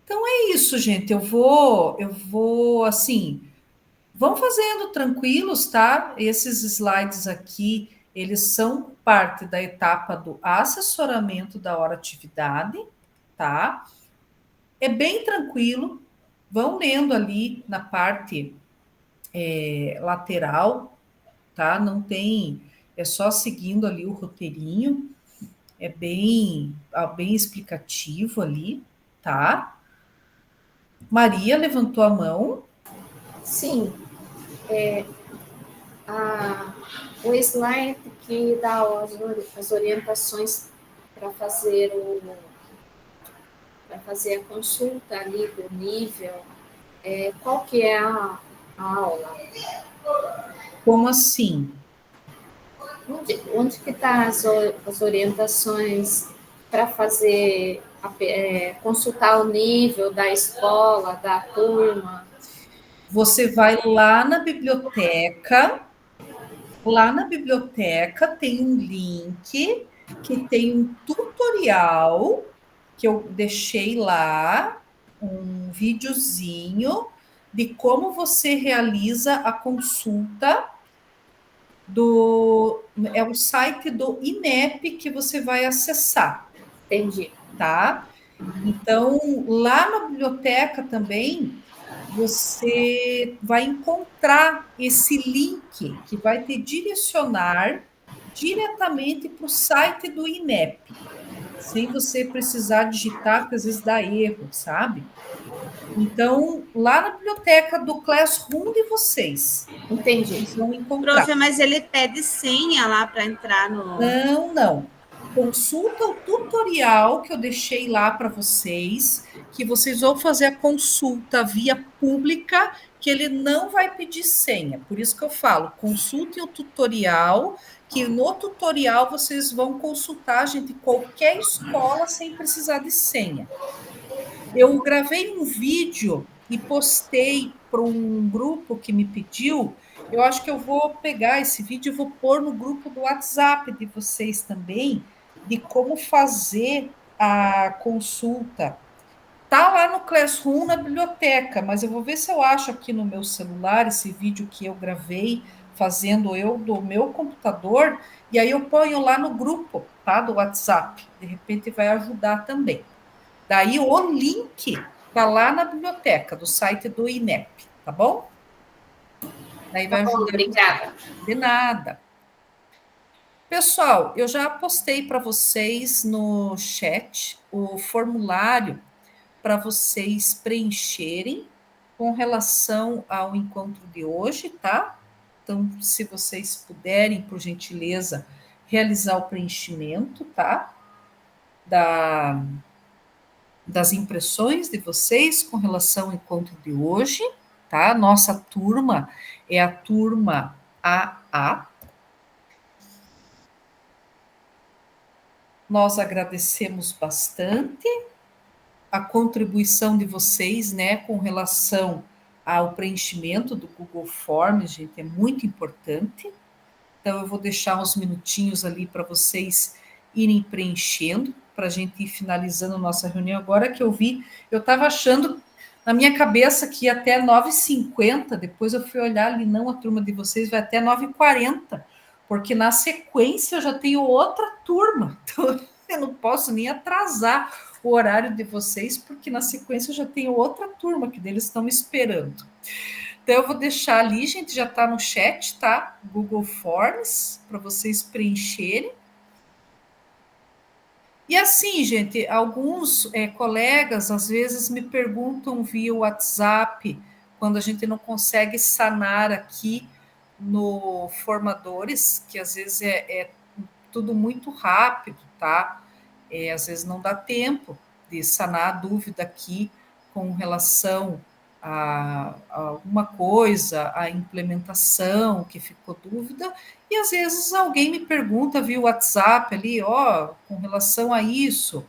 A: Então é isso, gente. Eu vou assim, vão fazendo tranquilos, tá? Esses slides aqui, eles são parte da etapa do assessoramento da hora atividade, tá? É bem tranquilo. Vão lendo ali na parte lateral, tá? Não tem, é só seguindo ali o roteirinho. É bem explicativo ali, tá? Maria levantou a mão.
E: Sim, o slide que dá as orientações para fazer a consulta ali do nível, qual que é a aula?
A: Como assim?
E: Onde que tá as orientações para fazer, consultar o nível da escola, da turma?
A: Você vai lá na biblioteca tem um link que tem um tutorial que eu deixei lá, um videozinho de como você realiza a consulta é o site do INEP que você vai acessar.
E: Entendi.
A: Tá? Então, lá na biblioteca também, você vai encontrar esse link que vai te direcionar diretamente para o site do INEP, sem você precisar digitar, porque às vezes dá erro, sabe? Então, lá na biblioteca do Classroom de vocês.
E: Entendi.
A: Vocês vão encontrar.
K: Prof, mas ele pede senha lá para entrar no...
A: Não. Consulta o tutorial que eu deixei lá para vocês, que vocês vão fazer a consulta via pública, que ele não vai pedir senha. Por isso que eu falo, consultem o tutorial, que no tutorial vocês vão consultar, gente, qualquer escola sem precisar de senha. Eu gravei um vídeo e postei para um grupo que me pediu. Eu acho que eu vou pegar esse vídeo e vou pôr no grupo do WhatsApp de vocês também, de como fazer a consulta. Tá lá no Classroom, na biblioteca, mas eu vou ver se eu acho aqui no meu celular esse vídeo que eu gravei, fazendo eu do meu computador, e aí eu ponho lá no grupo, tá, do WhatsApp. De repente vai ajudar também. Daí o link tá lá na biblioteca do site do INEP, tá bom? Daí vai ajudar.
E: Obrigada.
A: De nada. Pessoal, eu já postei para vocês no chat o formulário para vocês preencherem com relação ao encontro de hoje, tá? Então, se vocês puderem, por gentileza, realizar o preenchimento, tá? Das impressões de vocês com relação ao encontro de hoje, tá? Nossa turma é a turma AA. Nós agradecemos bastante a contribuição de vocês, né, com relação ao preenchimento do Google Forms, gente, é muito importante. Então, eu vou deixar uns minutinhos ali para vocês irem preenchendo, para a gente ir finalizando nossa reunião. Agora que eu vi, eu estava achando na minha cabeça que ia até 9h50, depois eu fui olhar ali, não, a turma de vocês vai até 9h40, porque na sequência eu já tenho outra turma, então eu não posso nem atrasar o horário de vocês, porque na sequência eu já tenho outra turma que deles estão me esperando. Então, eu vou deixar ali, gente, já está no chat, tá? Google Forms, para vocês preencherem. E assim, gente, alguns colegas às vezes me perguntam via WhatsApp, quando a gente não consegue sanar aqui no Formadores, que às vezes é tudo muito rápido, tá? Às vezes não dá tempo de sanar a dúvida aqui com relação a alguma coisa, a implementação que ficou dúvida, e às vezes alguém me pergunta via WhatsApp ali, com relação a isso,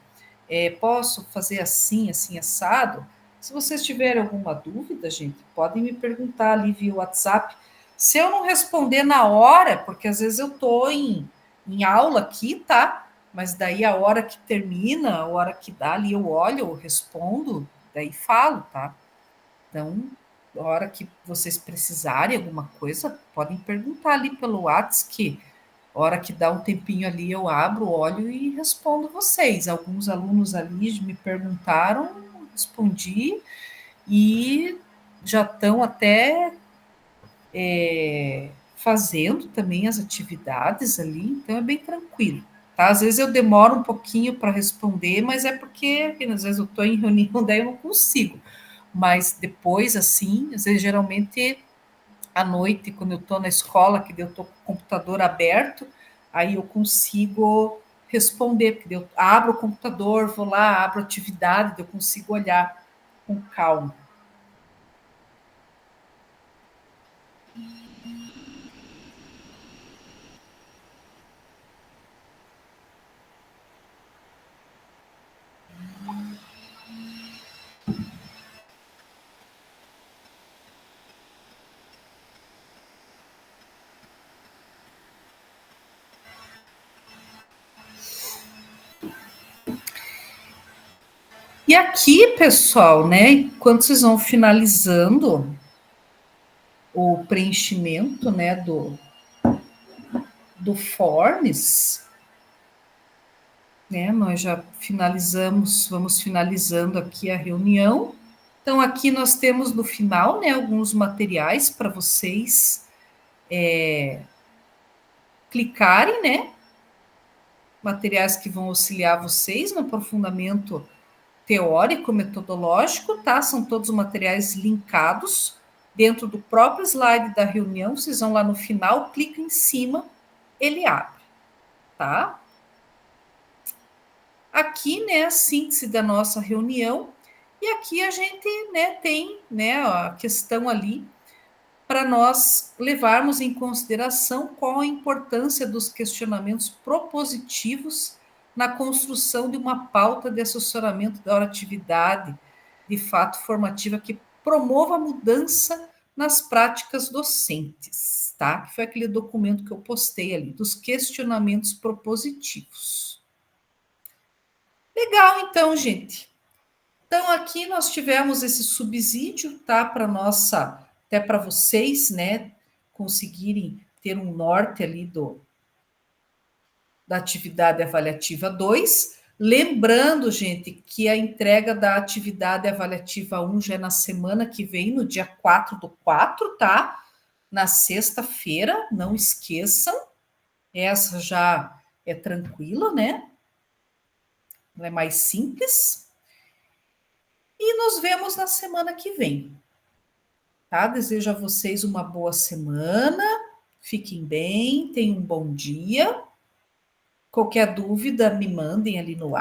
A: posso fazer assim, assim, assado? Se vocês tiverem alguma dúvida, gente, podem me perguntar ali via WhatsApp. Se eu não responder na hora, porque às vezes eu estou em em aula aqui, tá? Mas daí a hora que termina, a hora que dá ali, eu olho, eu respondo, daí falo, tá? Então, a hora que vocês precisarem alguma coisa, podem perguntar ali pelo WhatsApp, que a hora que dá um tempinho ali, eu abro, olho e respondo vocês. Alguns alunos ali me perguntaram, respondi, e já estão até fazendo também as atividades ali, então é bem tranquilo. Tá? Às vezes eu demoro um pouquinho para responder, mas é porque às vezes eu estou em reunião, daí eu não consigo. Mas depois, assim, às vezes geralmente à noite, quando eu estou na escola, que eu estou com o computador aberto, aí eu consigo responder, porque eu abro o computador, vou lá, abro a atividade, eu consigo olhar com calma. E aqui, pessoal, né, enquanto vocês vão finalizando o preenchimento, né, do Forms, né, nós já finalizamos, vamos finalizando aqui a reunião. Então, aqui nós temos no final, né, alguns materiais para vocês clicarem, né, materiais que vão auxiliar vocês no aprofundamento teórico, metodológico, tá? São todos materiais linkados dentro do próprio slide da reunião. Vocês vão lá no final, clica em cima, ele abre, tá? Aqui, né, a síntese da nossa reunião, e aqui a gente, né, tem, né, a questão ali para nós levarmos em consideração qual a importância dos questionamentos propositivos na construção de uma pauta de assessoramento da oratividade, de fato formativa, que promova a mudança nas práticas docentes, tá? Que foi aquele documento que eu postei ali, dos questionamentos propositivos. Legal, então, gente. Então, aqui nós tivemos esse subsídio, tá? Para nossa, até para vocês, né, conseguirem ter um norte ali da atividade avaliativa 2. Lembrando, gente, que a entrega da atividade avaliativa 1 já é na semana que vem, no dia 4/4, tá? Na sexta-feira, não esqueçam. Essa já é tranquila, né? Ela é mais simples. E nos vemos na semana que vem. Tá? Desejo a vocês uma boa semana. Fiquem bem, tenham um bom dia. Qualquer dúvida, me mandem ali no WhatsApp.